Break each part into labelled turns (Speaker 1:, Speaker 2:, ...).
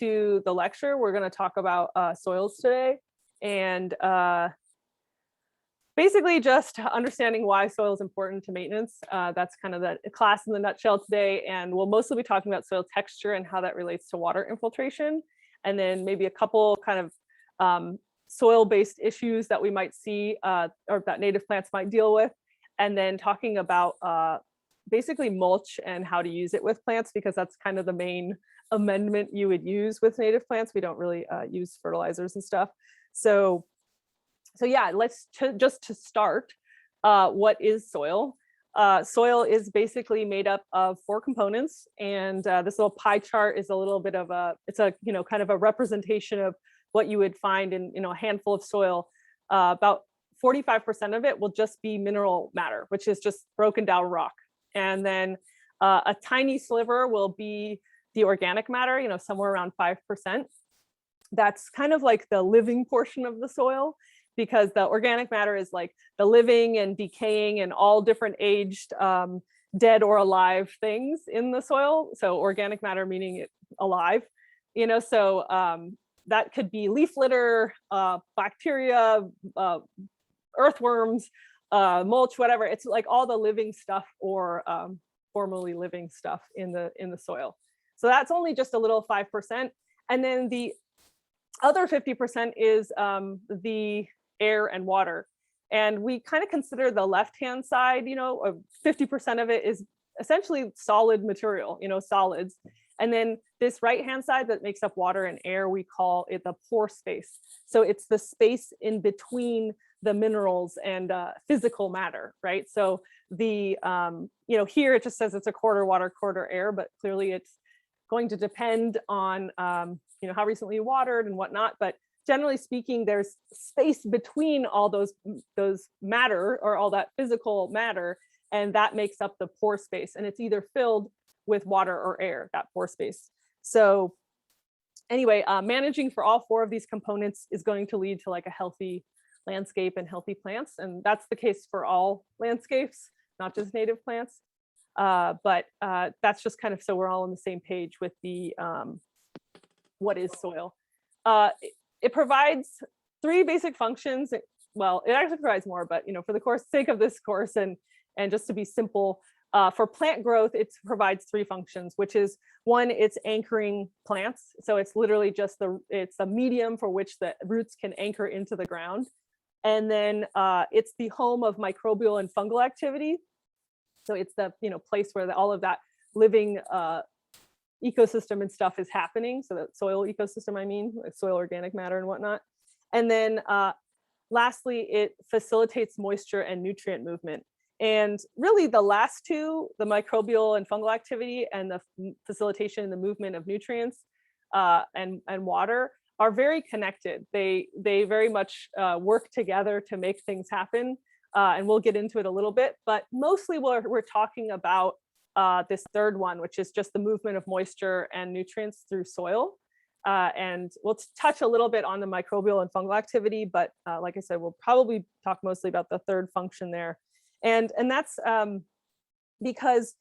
Speaker 1: to the lecture. We're going to talk about soils today, and basically just understanding why soil is important to maintenance. That's kind of the class in the nutshell today, and we'll mostly be talking about soil texture and how that relates to water infiltration, and then maybe a couple kind of soil-based issues that we might see or that native plants might deal with, and then talking about basically mulch and how to use it with plants, because that's kind of the main amendment you would use with native plants. We don't really use fertilizers and stuff. So yeah, just to start, what is soil? Soil is basically made up of 4 components, and this little pie chart is a little bit of it's a kind of a representation of what you would find in a handful of soil. About 45% of it will just be mineral matter, which is just broken down rock, and then a tiny sliver will be the organic matter, somewhere around 5%. That's kind of like the living portion of the soil, because the organic matter is like the living and decaying and all different aged dead or alive things in the soil. So organic matter meaning it alive, so that could be leaf litter, bacteria, earthworms, mulch, whatever. It's like all the living stuff or formerly living stuff in the soil. So that's only just a little 5%. And then the other 50% is the air and water. And we kind of consider the left-hand side, 50% of it is essentially solid material, solids. And then this right-hand side that makes up water and air, we call it the pore space. So it's the space in between the minerals and physical matter, right? So the, here it just says it's a quarter water, quarter air, but clearly it's going to depend on, how recently you watered and whatnot. But generally speaking, there's space between all those matter or all that physical matter, and that makes up the pore space. And it's either filled with water or air, that pore space. So anyway, managing for all 4 of these components is going to lead to like a healthy landscape and healthy plants. And that's the case for all landscapes, not just native plants. But that's just kind of so we're all on the same page with the what is soil. It provides 3 basic functions. Well, it actually provides more, but for the sake of this course and just to be simple, for plant growth, it provides 3 functions, which is 1, it's anchoring plants. So it's literally just it's a medium for which the roots can anchor into the ground. And then it's the home of microbial and fungal activity. So it's the place where all of that living ecosystem and stuff is happening. So that soil ecosystem, like soil organic matter and whatnot. And then lastly, it facilitates moisture and nutrient movement. And really the last 2, the microbial and fungal activity and the facilitation and the movement of nutrients and water are very connected. They very much work together to make things happen. And we'll get into it a little bit, but mostly we're talking about this third one, which is just the movement of moisture and nutrients through soil. And we'll touch a little bit on the microbial and fungal activity, but like I said, we'll probably talk mostly about the third function there. And that's because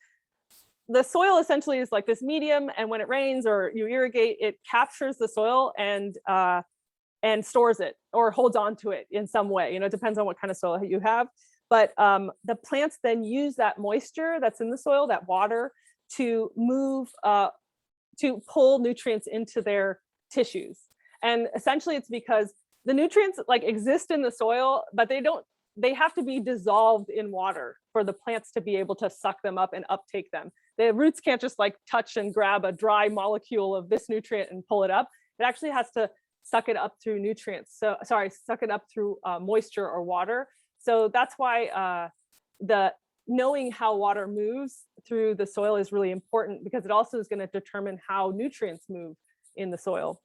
Speaker 1: the soil essentially is like this medium, and when it rains or you irrigate, it captures the soil and stores it or holds on to it in some way. It depends on what kind of soil you have. But the plants then use that moisture that's in the soil, that water, to move, to pull nutrients into their tissues. And essentially it's because the nutrients like exist in the soil, but they have to be dissolved in water for the plants to be able to suck them up and uptake them. The roots can't just like touch and grab a dry molecule of this nutrient and pull it up. It actually has to suck it up through suck it up through moisture or water. So that's why knowing how water moves through the soil is really important, because it also is going to determine how nutrients move in the soil.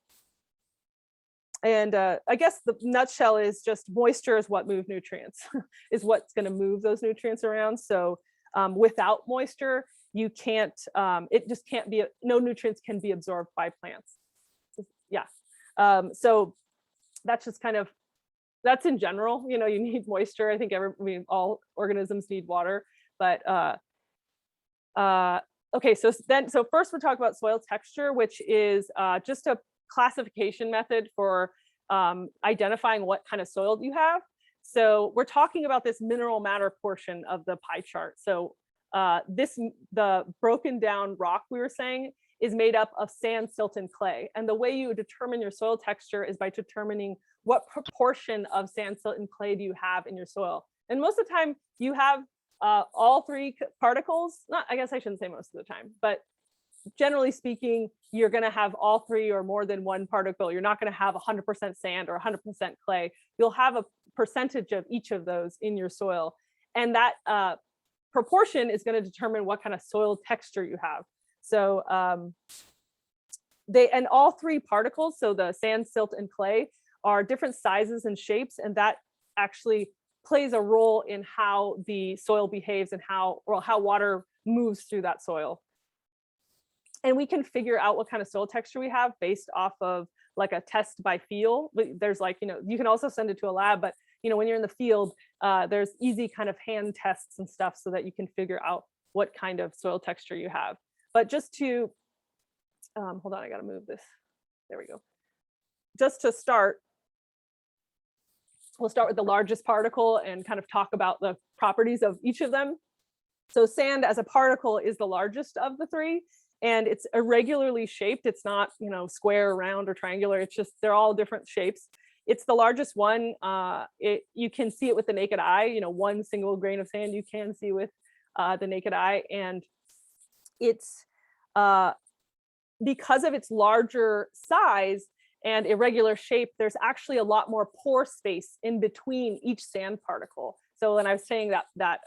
Speaker 1: And I guess the nutshell is just moisture is what moves nutrients, is what's going to move those nutrients around. So without moisture, you can't, it just can't be, no nutrients can be absorbed by plants. Yeah. So that's just kind of, that's in general, you need moisture. I think all organisms need water, but Okay, so first we'll talk about soil texture, which is just a classification method for identifying what kind of soil you have. So we're talking about this mineral matter portion of the pie chart. So the broken down rock we were saying is made up of sand, silt, and clay. And the way you determine your soil texture is by determining what proportion of sand, silt, and clay do you have in your soil. And most of the time you have all three particles. Not, I guess I shouldn't say most of the time, but generally speaking, you're going to have all three or more than one particle. You're not going to have 100% sand or 100% clay. You'll have a percentage of each of those in your soil. And that proportion is going to determine what kind of soil texture you have. So and all three particles, so the sand, silt, and clay, are different sizes and shapes, and that actually plays a role in how the soil behaves and how water moves through that soil. And we can figure out what kind of soil texture we have based off of like a test by feel. There's like, you can also send it to a lab, but when you're in the field, there's easy kind of hand tests and stuff so that you can figure out what kind of soil texture you have. But just to, hold on, I gotta move this. There we go. Just to start, we'll start with the largest particle and kind of talk about the properties of each of them. So sand as a particle is the largest of the three, and it's irregularly shaped. It's not, square, round, or triangular. It's just, they're all different shapes. It's the largest one. You can see it with the naked eye. One single grain of sand you can see with the naked eye, and it's because of its larger size and irregular shape, there's actually a lot more pore space in between each sand particle. So when I was saying that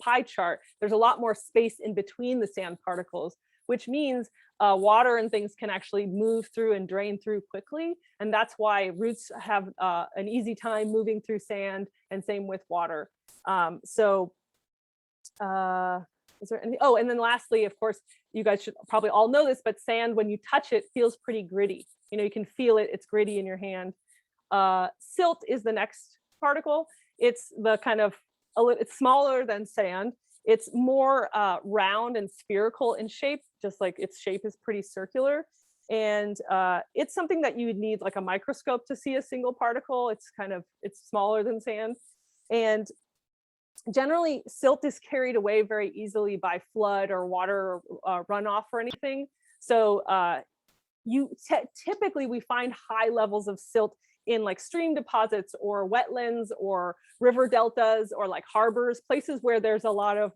Speaker 1: pie chart, there's a lot more space in between the sand particles, which means water and things can actually move through and drain through quickly. And that's why roots have an easy time moving through sand, and same with water. Is there anything? Oh, and then lastly, of course, you guys should probably all know this, but sand, when you touch it, feels pretty gritty. You can feel it, it's gritty in your hand. Silt is the next particle. It's the kind of, it's smaller than sand. It's more round and spherical in shape, just like its shape is pretty circular. And it's something that you would need like a microscope to see a single particle. It's smaller than sand. And generally, silt is carried away very easily by flood or water runoff or anything. So typically we find high levels of silt in like stream deposits or wetlands or river deltas or like harbors, places where there's a lot of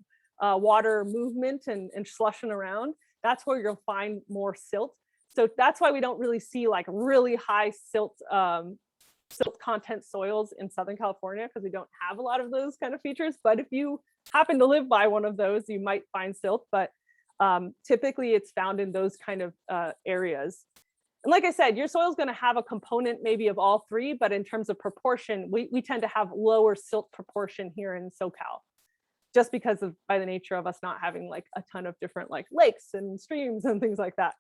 Speaker 1: water movement and slushing around. That's where you'll find more silt. So that's why we don't really see like really high silt content soils in Southern California, because we don't have a lot of those kind of features. But if you happen to live by one of those, you might find silt, but typically it's found in those kind of areas. And like I said, your soil is going to have a component maybe of all three, but in terms of proportion, we tend to have lower silt proportion here in SoCal, just because of by the nature of us not having like a ton of different like lakes and streams and things like that.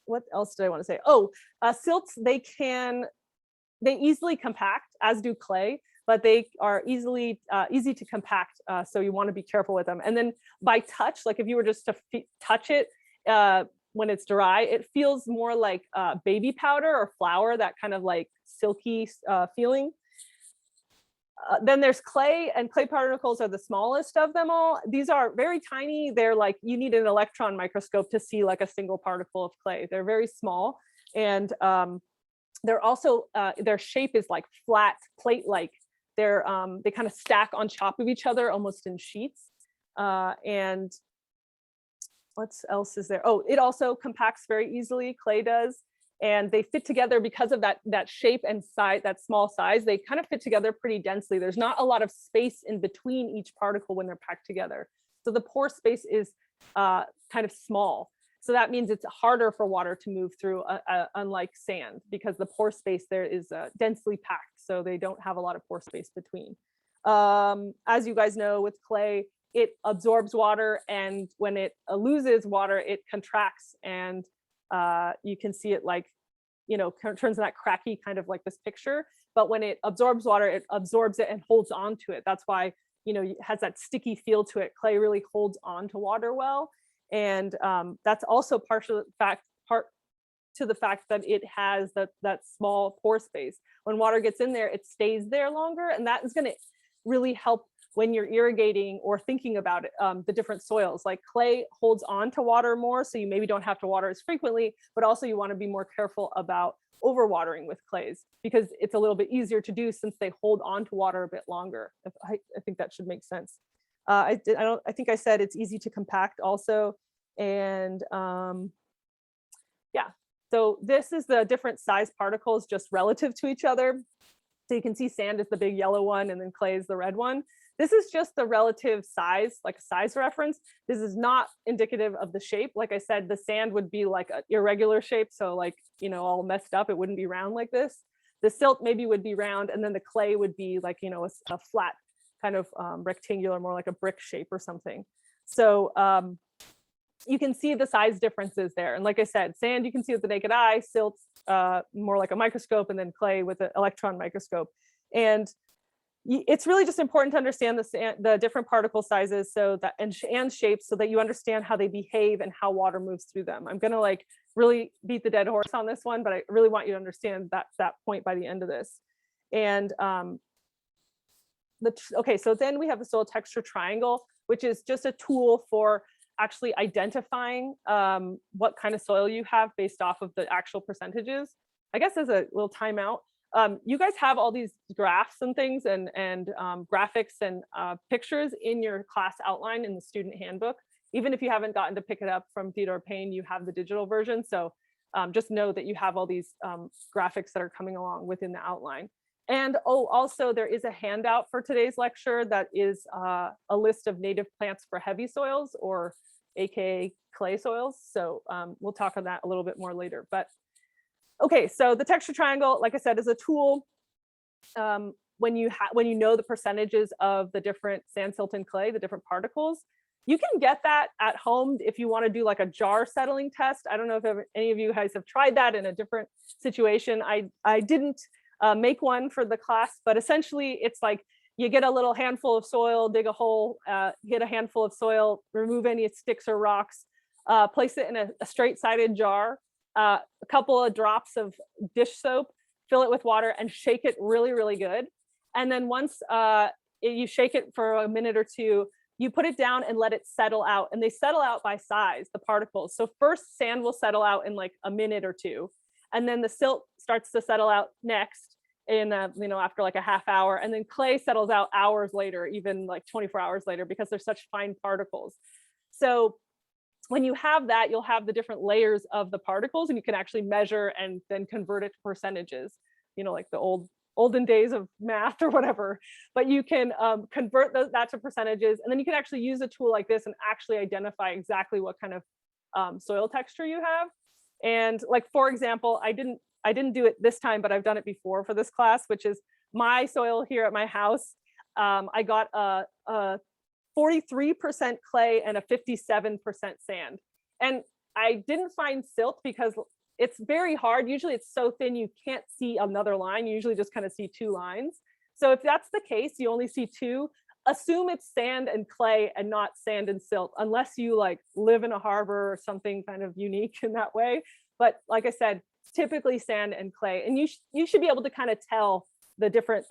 Speaker 1: What else did I want to say? Oh, silts, they easily compact, as do clay, but they are easy to compact. So you want to be careful with them. And then by touch, like if you were just to touch it when it's dry, it feels more like baby powder or flour, that kind of like silky feeling. Then there's clay, and clay particles are the smallest of them all. These are very tiny. They're like, you need an electron microscope to see like a single particle of clay. They're very small. And they're also, their shape is like flat plate-like. They kind of stack on top of each other, almost in sheets. And what else is there? Oh, it also compacts very easily, clay does. And they fit together because of that shape and size, that small size. They kind of fit together pretty densely. There's not a lot of space in between each particle when they're packed together. So the pore space is kind of small. So that means it's harder for water to move through, unlike sand, because the pore space there is densely packed. So they don't have a lot of pore space between. As you guys know, with clay, it absorbs water, and when it loses water, it contracts, and you can see it like, turns that cracky kind of like this picture. But when it absorbs water, it absorbs it and holds on to it. That's why, it has that sticky feel to it. Clay really holds on to water well. And that's also part to the fact that it has that small pore space. When water gets in there, it stays there longer, and that is going to really help when you're irrigating or thinking about it, the different soils. Like clay holds on to water more, so you maybe don't have to water as frequently, but also you want to be more careful about overwatering with clays because it's a little bit easier to do since they hold on to water a bit longer. I think that should make sense. I think I said it's easy to compact also. And yeah, so this is the different size particles just relative to each other. So you can see sand is the big yellow one and then clay is the red one. This is just the relative size, like a size reference. This is not indicative of the shape. Like I said, the sand would be like an irregular shape. So like, you know, all messed up, it wouldn't be round like this. The silt maybe would be round, and then the clay would be like, you know, a flat kind of rectangular, more like a brick shape or something. So you can see the size differences there. And like I said, sand, you can see with the naked eye, silt, more like a microscope, and then clay with an electron microscope. And it's really just important to understand the different particle sizes so that and shapes so that you understand how they behave and how water moves through them. I'm gonna like really beat the dead horse on this one, but I really want you to understand that point by the end of this. And okay, so then we have the soil texture triangle, which is just a tool for actually identifying what kind of soil you have based off of the actual percentages. I guess as a little timeout, you guys have all these graphs and things and graphics and pictures in your class outline in the student handbook. Even if you haven't gotten to pick it up from Theodore Payne, you have the digital version. So just know that you have all these graphics that are coming along within the outline. And oh, also there is a handout for today's lecture that is a list of native plants for heavy soils, or AKA clay soils. So we'll talk on that a little bit more later. But okay, so the texture triangle, like I said, is a tool when you know the percentages of the different sand, silt, and clay, the different particles. You can get that at home if you want to do like a jar settling test. I don't know if any of you guys have tried that in a different situation. I didn't make one for the class, but essentially it's like you get a little handful of soil, dig a hole, get a handful of soil, remove any sticks or rocks, place it in a straight-sided jar, a couple of drops of dish soap, fill it with water, and shake it really, really good. And then once you shake it for a minute or two, you put it down and let it settle out. And they settle out by size, the particles. So first sand will settle out in like a minute or two. And then the silt starts to settle out next in after like a half hour. And then clay settles out hours later, even like 24 hours later, because they're such fine particles. So when you have that, you'll have the different layers of the particles, and you can actually measure and then convert it to percentages, like the olden days of math or whatever. But you can convert that to percentages, and then you can actually use a tool like this and actually identify exactly what kind of soil texture you have. And like, for example, I didn't do it this time, but I've done it before for this class, which is my soil here at my house. I got a 43% clay and a 57% sand. And I didn't find silt because it's very hard. Usually it's so thin you can't see another line. You usually just kind of see two lines. So if that's the case, you only see two, assume it's sand and clay and not sand and silt, unless you like live in a harbor or something kind of unique in that way. But like I said, it's typically sand and clay. And you should be able to kind of tell the different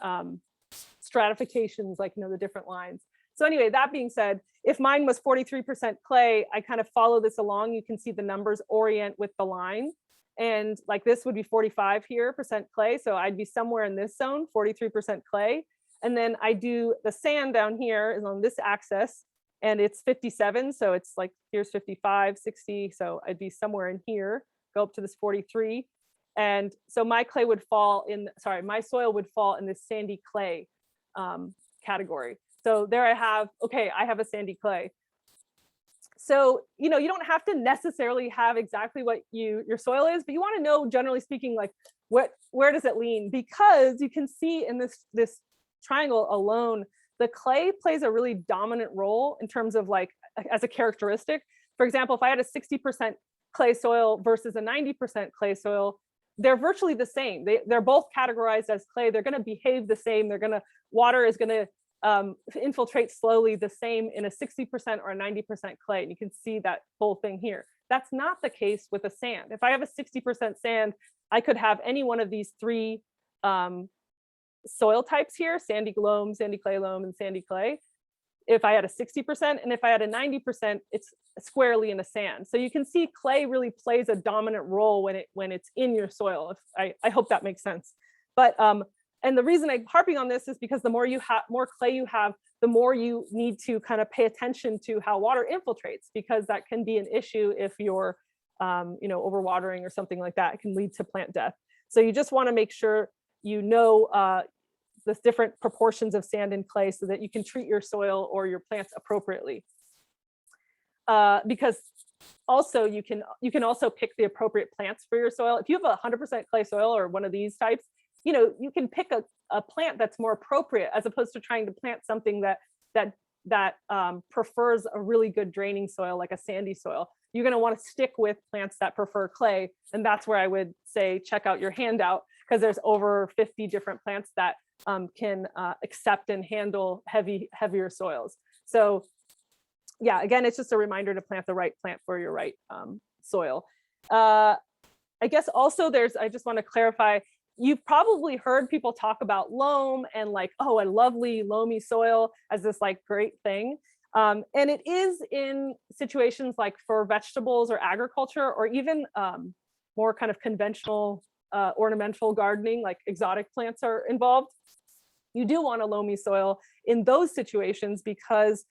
Speaker 1: stratifications, like, the different lines. So anyway, that being said, if mine was 43% clay, I kind of follow this along. You can see the numbers orient with the line. And like this would be 45% here clay. So I'd be somewhere in this zone, 43% clay. And then I do the sand down here is on this axis, and it's 57. So it's like, here's 55, 60. So I'd be somewhere in here, go up to this 43. And so my soil would fall in this sandy clay category. So there I have a sandy clay. So, you don't have to necessarily have exactly what your soil is, but you want to know, generally speaking, like where does it lean? Because you can see in this triangle alone, the clay plays a really dominant role in terms of like, as a characteristic. For example, if I had a 60% clay soil versus a 90% clay soil, they're virtually the same. They're both categorized as clay. They're going to behave the same. Water is going to infiltrate slowly the same in a 60% or a 90% clay. And you can see that whole thing here. That's not the case with a sand. If I have a 60% sand, I could have any one of these three soil types here, sandy loam, sandy clay loam, and sandy clay. If I had a 60%, and if I had a 90%, it's squarely in the sand. So you can see clay really plays a dominant role when it's in your soil. I hope that makes sense. But and the reason I'm harping on this is because the more clay you have, the more you need to kind of pay attention to how water infiltrates, because that can be an issue if you're overwatering or something like that. It can lead to plant death. So you just want to make sure you know the different proportions of sand and clay so that you can treat your soil or your plants appropriately. Because also you can also pick the appropriate plants for your soil. If you have 100% clay soil or one of these types, you can pick a plant that's more appropriate, as opposed to trying to plant something that prefers a really good draining soil, like a sandy soil. You're going to want to stick with plants that prefer clay. And that's where I would say, check out your handout, because there's over 50 different plants that can accept and handle heavier soils. So yeah, again, it's just a reminder to plant the right plant for your right soil. I guess also I just want to clarify, you've probably heard people talk about loam and like, oh, a lovely loamy soil as this like great thing. And it is in situations like for vegetables or agriculture, or even more kind of conventional ornamental gardening, like exotic plants are involved. You do want a loamy soil in those situations, because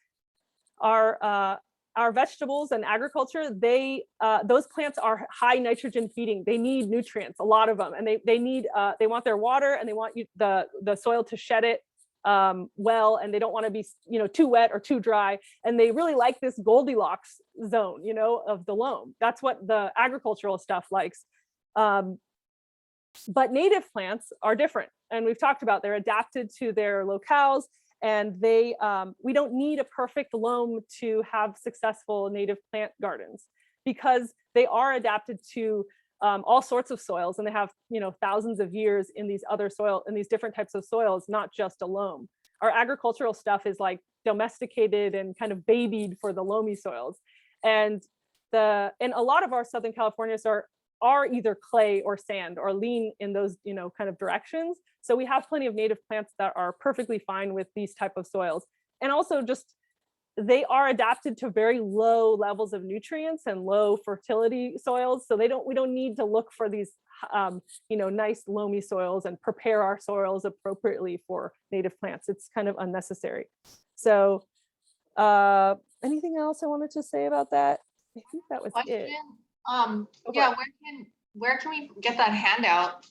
Speaker 1: our vegetables and agriculture, those plants are high nitrogen feeding. They need nutrients, a lot of them, and they want their water, and they want the soil to shed it well, and they don't want to be too wet or too dry, and they really like this Goldilocks zone of the loam. That's what the agricultural stuff likes. But native plants are different, and we've talked about they're adapted to their locales, and we don't need a perfect loam to have successful native plant gardens, because they are adapted to all sorts of soils, and they have thousands of years in these different types of soils, not just a loam. Our agricultural stuff is like domesticated and kind of babied for the loamy soils, and a lot of our Southern Californians are either clay or sand, or lean in those kind of directions. So we have plenty of native plants that are perfectly fine with these type of soils. And also just they are adapted to very low levels of nutrients and low fertility soils. So we don't need to look for these nice loamy soils and prepare our soils appropriately for native plants. It's kind of unnecessary. So anything else I wanted to say about that? I think that was it.
Speaker 2: Yeah, where can we get that handout?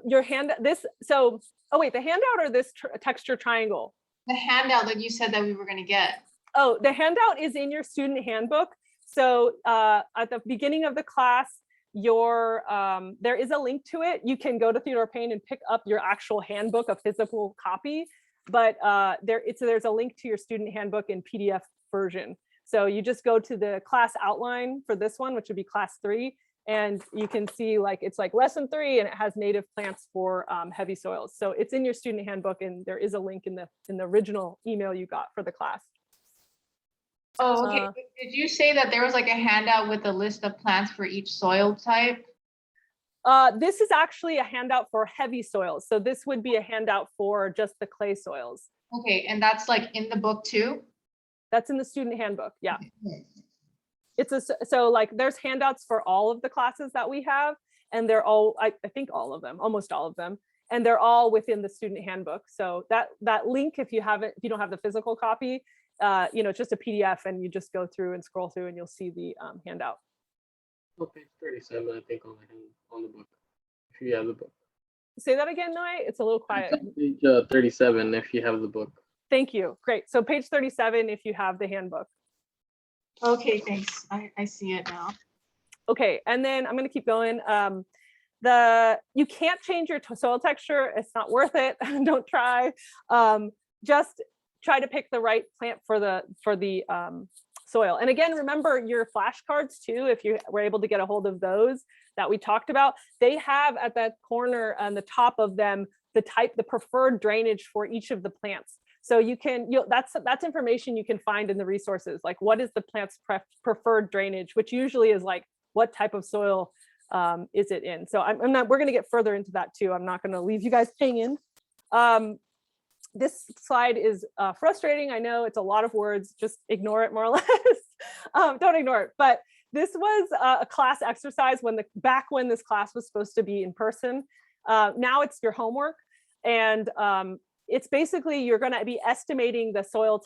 Speaker 1: Your hand the handout or this texture triangle?
Speaker 2: The handout that you said that we were going to get.
Speaker 1: Oh, the handout is in your student handbook. So at the beginning of the class, there is a link to it. You can go to Theodore Payne and pick up your actual handbook, a physical copy, but there's a link to your student handbook in PDF version. So you just go to the class outline for this one, which would be class 3, and you can see it's like lesson 3, and it has native plants for heavy soils. So it's in your student handbook, and there is a link in the original email you got for the class.
Speaker 2: Oh, okay. Did you say that there was like a handout with a list of plants for each soil type?
Speaker 1: This is actually a handout for heavy soils. So this would be a handout for just the clay soils.
Speaker 2: Okay, and that's like in the book too?
Speaker 1: That's in the student handbook, yeah. So there's handouts for all of the classes that we have, and they're all, I think all of them, almost all of them, and they're all within the student handbook. So that link, if you don't have the physical copy, it's just a PDF, and you just go through and scroll through, and you'll see the handout.
Speaker 3: Oh, page 37, I think, on the book, if you have the book.
Speaker 1: Say that again, Noi? It's a little quiet.
Speaker 3: Page 37, if you have the book.
Speaker 1: Thank you. Great. So page 37, if you have the handbook.
Speaker 2: Okay, thanks. I see it now.
Speaker 1: Okay, and then I'm going to keep going. You can't change your soil texture. It's not worth it. Don't try. Just try to pick the right plant for the soil. And again, remember your flashcards too, if you were able to get a hold of those that we talked about. They have at that corner on the top of them the preferred drainage for each of the plants. So that's information you can find in the resources, like what is the plant's preferred drainage, which usually is like what type of soil is it in. So we're going to get further into that too. I'm not going to leave you guys hanging. This slide is frustrating. I know it's a lot of words, just ignore it more or less. Don't ignore it. But this was a class exercise back when this class was supposed to be in person. Now it's your homework. And it's basically, you're going to be estimating the soil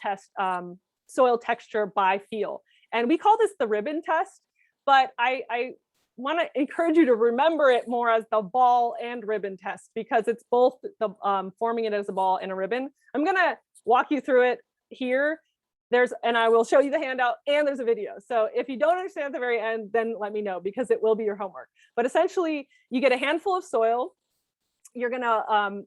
Speaker 1: texture by feel. And we call this the ribbon test, but I want to encourage you to remember it more as the ball and ribbon test, because it's both the forming it as a ball and a ribbon. I'm going to walk you through it here. And I will show you the handout, and there's a video. So if you don't understand at the very end, then let me know, because it will be your homework. But essentially, you get a handful of soil. You're going to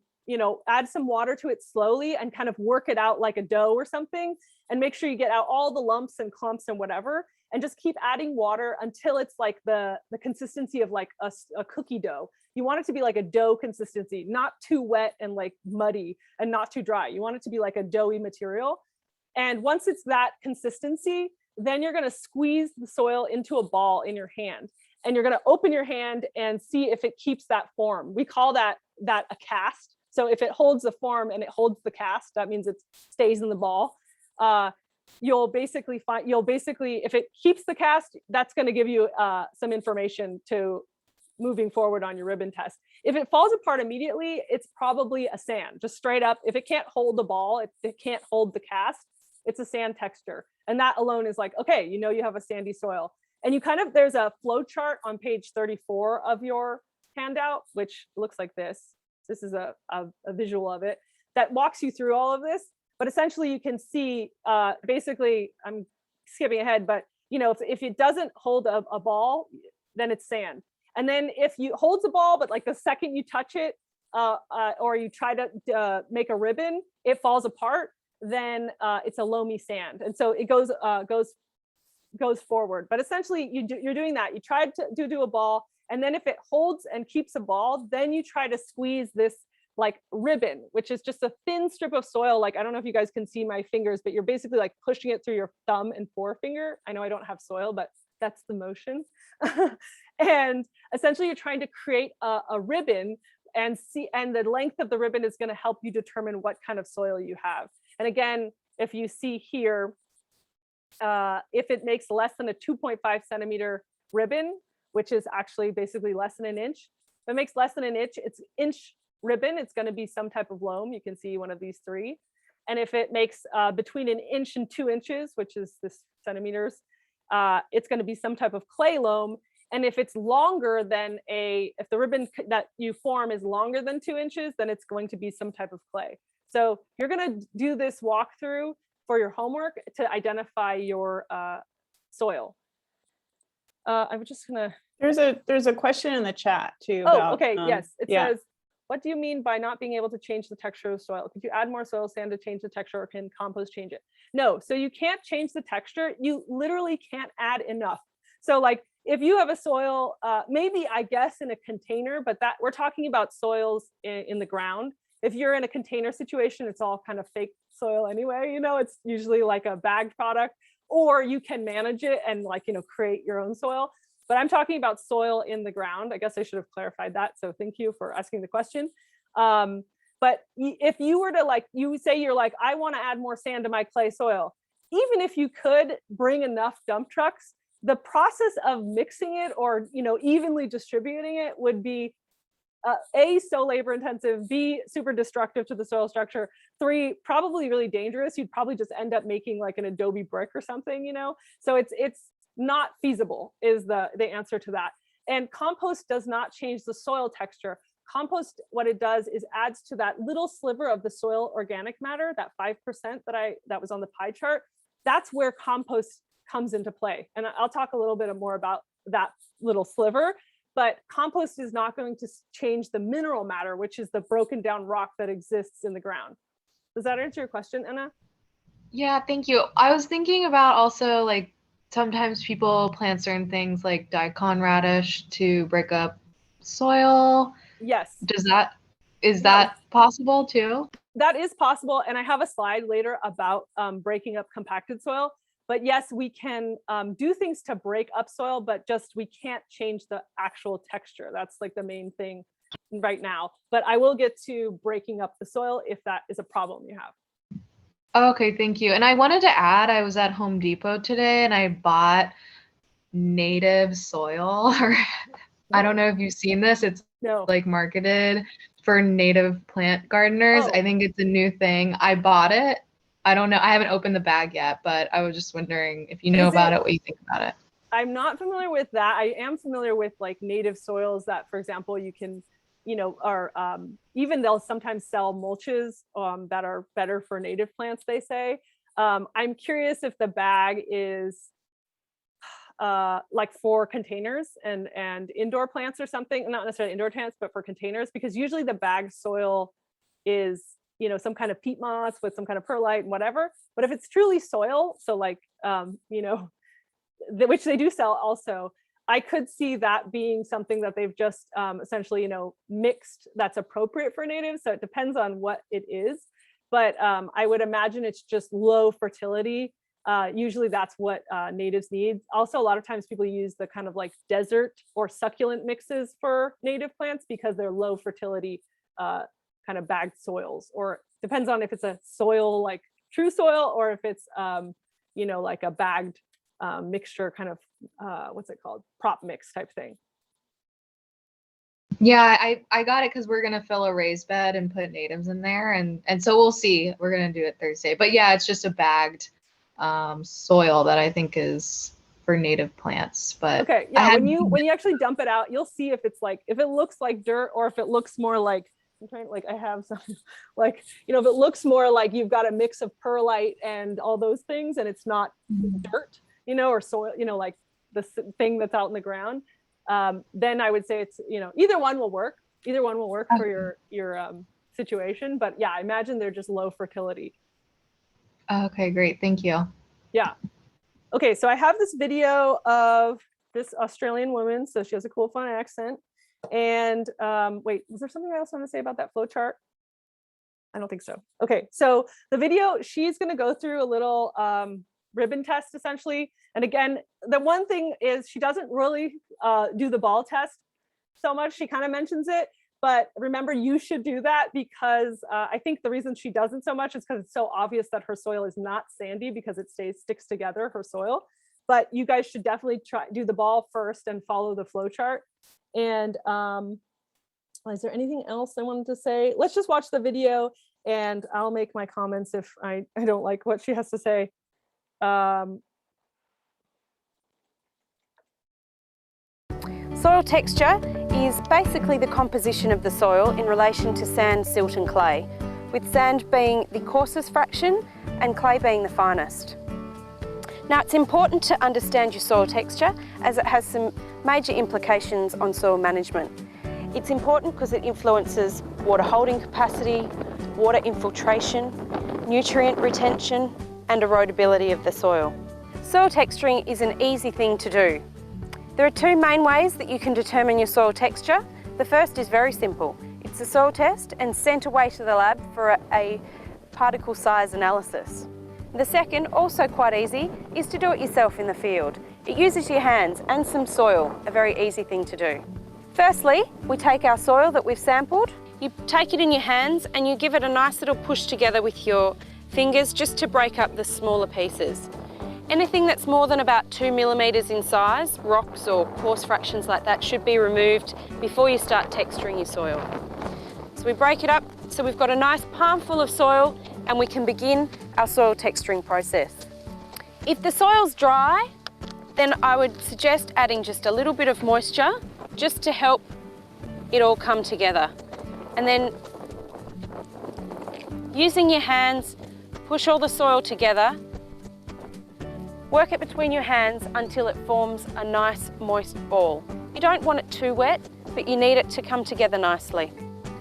Speaker 1: add some water to it slowly and kind of work it out like a dough or something, and make sure you get out all the lumps and clumps and whatever, and just keep adding water until it's like the consistency of like a cookie dough. You want it to be like a dough consistency, not too wet and like muddy, and not too dry. You want it to be like a doughy material. And once it's that consistency, then you're going to squeeze the soil into a ball in your hand, and you're going to open your hand and see if it keeps that form. We call that a cast. So if it holds the form and it holds the cast, that means it stays in the ball. You'll basically, if it keeps the cast, that's going to give you some information to moving forward on your ribbon test. If it falls apart immediately, it's probably a sand, just straight up. If it can't hold the ball, it can't hold the cast, it's a sand texture. And that alone is like, okay, you have a sandy soil. And there's a flow chart on page 34 of your handout, which looks like this. This is a visual of it that walks you through all of this. But essentially you can see, basically, I'm skipping ahead, but if it doesn't hold a ball, then it's sand. And then if you holds a ball, but like the second you touch it, or you try to make a ribbon, it falls apart, then it's a loamy sand. And so it goes forward. But essentially you're doing that. You tried to do a ball, and then if it holds and keeps a ball, then you try to squeeze this like ribbon, which is just a thin strip of soil. Like, I don't know if you guys can see my fingers, but you're basically like pushing it through your thumb and forefinger. I know I don't have soil, but that's the motion. And essentially you're trying to create a ribbon, and the length of the ribbon is going to help you determine what kind of soil you have. And again, if you see here, if it makes less than a 2.5 centimeter ribbon, which is actually basically less than an inch, if it makes less than an inch, it's inch ribbon, it's going to be some type of loam. You can see one of these three. And if it makes between an inch and 2 inches, which is this centimeters, it's going to be some type of clay loam. And if it's longer than if the ribbon that you form is longer than 2 inches, then it's going to be some type of clay. So you're going to do this walkthrough for your homework to identify your soil. I'm just gonna.
Speaker 4: There's a question in the chat too.
Speaker 1: Oh, okay. Yes, it says, "What do you mean by not being able to change the texture of soil? Could you add more soil sand to change the texture, or can compost change it?" No. So you can't change the texture. You literally can't add enough. So like if you have a soil, maybe I guess in a container, but that we're talking about soils in the ground. If you're in a container situation, it's all kind of fake soil anyway. It's usually like a bagged product, or you can manage it and create your own soil. But I'm talking about soil in the ground. I guess I should have clarified that. So thank you for asking the question. But if you were to you say you're like, I want to add more sand to my clay soil, even if you could bring enough dump trucks, the process of mixing it or evenly distributing it would be A, so labor intensive, B, super destructive to the soil structure, 3, probably really dangerous. You'd probably just end up making like an adobe brick or something, So it's not feasible is the answer to that. And compost does not change the soil texture. Compost, what it does is adds to that little sliver of the soil organic matter, that 5% that was on the pie chart. That's where compost comes into play. And I'll talk a little bit more about that little sliver. But compost is not going to change the mineral matter, which is the broken down rock that exists in the ground. Does that answer your question, Anna?
Speaker 2: Yeah, thank you. I was thinking about also like sometimes people plant certain things like daikon radish to break up soil.
Speaker 1: Yes.
Speaker 2: Does that Is
Speaker 1: No.
Speaker 2: that possible too?
Speaker 1: That is possible, and I have a slide later about breaking up compacted soil. But yes, we can do things to break up soil, but just we can't change the actual texture. That's like the main thing right now. But I will get to breaking up the soil if that is a problem you have.
Speaker 2: Okay, thank you. And I wanted to add, I was at Home Depot today and I bought native soil. I don't know if you've seen this. It's
Speaker 1: No.
Speaker 2: like marketed for native plant gardeners.
Speaker 1: Oh.
Speaker 2: I think it's a new thing. I bought it. I don't know. I haven't opened the bag yet, but I was just wondering if you know
Speaker 1: Is
Speaker 2: about
Speaker 1: it-
Speaker 2: it, what you think about it.
Speaker 1: I'm not familiar with that. I am familiar with like native soils that, for example, you can, are even they'll sometimes sell mulches that are better for native plants, they say. I'm curious if the bag is like for containers and indoor plants or something, not necessarily indoor plants, but for containers, because usually the bag soil is, some kind of peat moss with some kind of perlite and whatever. But if it's truly soil, so like, which they do sell also, I could see that being something that they've just essentially, mixed that's appropriate for natives. So it depends on what it is. But I would imagine it's just low fertility. Usually that's what natives need. Also, a lot of times people use the kind of like desert or succulent mixes for native plants because they're low fertility kind of bagged soils, or depends on if it's a soil like true soil or if it's, like a bagged mixture kind of, what's it called? Prop mix type thing.
Speaker 2: Yeah, I got it because we're gonna fill a raised bed and put natives in there, and so we'll see. We're gonna do it Thursday, but yeah, it's just a bagged soil that I think is for native plants. But
Speaker 1: Okay, yeah, when you actually dump it out, you'll see if it's like, if it looks like dirt or if it looks more like, I'm trying, like I have some, like, if it looks more like you've got a mix of perlite and all those things and it's not dirt, or soil, like the thing that's out in the ground, then I would say it's, either one will work. Either one will work for your situation. But yeah, I imagine they're just low fertility.
Speaker 2: Okay, great. Thank you.
Speaker 1: Yeah. Okay, so I have this video of this Australian woman. So she has a cool, fun accent. And wait, was there something else I want to say about that flow chart? I don't think so. Okay, so the video, she's going to go through a little ribbon test essentially. And again, the one thing is she doesn't really do the ball test so much. She kind of mentions it, but remember, you should do that because I think the reason she doesn't so much is because it's so obvious that her soil is not sandy because it sticks together, her soil. But you guys should definitely do the ball first and follow the flow chart. And is there anything else I wanted to say? Let's just watch the video and I'll make my comments if I don't like what she has to say.
Speaker 5: Soil texture is basically the composition of the soil in relation to sand, silt and clay, with sand being the coarsest fraction and clay being the finest. Now, it's important to understand your soil texture as it has some major implications on soil management. It's important because it influences water holding capacity, water infiltration, nutrient retention and erodibility of the soil. Soil texturing is an easy thing to do. There are two main ways that you can determine your soil texture. The first is very simple. It's a soil test and sent away to the lab for a particle size analysis. The second, also quite easy, is to do it yourself in the field. It uses your hands and some soil, a very easy thing to do. Firstly, we take our soil that we've sampled, you take it in your hands and you give it a nice little push together with your fingers just to break up the smaller pieces. Anything that's more than about 2 millimeters in size, rocks or coarse fractions like that, should be removed before you start texturing your soil. So we break it up so we've got a nice palmful of soil and we can begin our soil texturing process. If the soil's dry, then I would suggest adding just a little bit of moisture just to help it all come together. And then using your hands, push all the soil together. Work it between your hands until it forms a nice moist ball. You don't want it too wet, but you need it to come together nicely.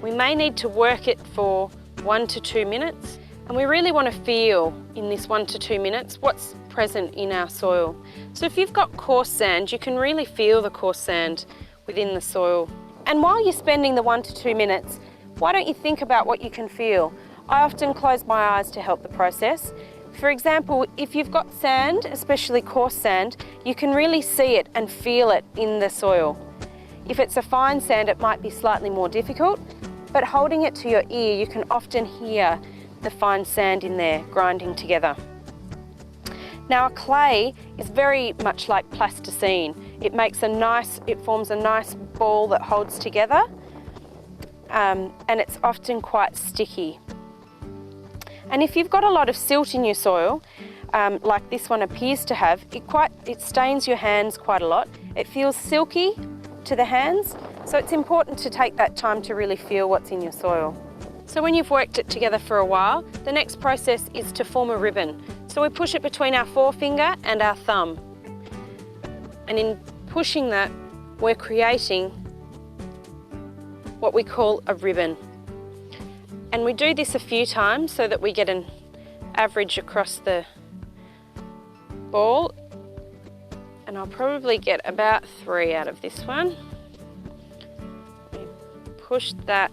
Speaker 5: We may need to work it for 1 to 2 minutes, and we really want to feel in this 1 to 2 minutes what's present in our soil. So if you've got coarse sand, you can really feel the coarse sand within the soil. And while you're spending the 1 to 2 minutes, why don't you think about what you can feel? I often close my eyes to help the process. For example, if you've got sand, especially coarse sand, you can really see it and feel it in the soil. If it's a fine sand, it might be slightly more difficult, but holding it to your ear, you can often hear the fine sand in there grinding together. Now, a clay is very much like plasticine. It forms a nice ball that holds together, and it's often quite sticky. And if you've got a lot of silt in your soil, like this one appears to have, it stains your hands quite a lot. It feels silky to the hands, so it's important to take that time to really feel what's in your soil. So when you've worked it together for a while, the next process is to form a ribbon. So we push it between our forefinger and our thumb. And in pushing that, we're creating what we call a ribbon. And we do this a few times so that we get an average across the ball. And I'll probably get about 3 out of this one. We push that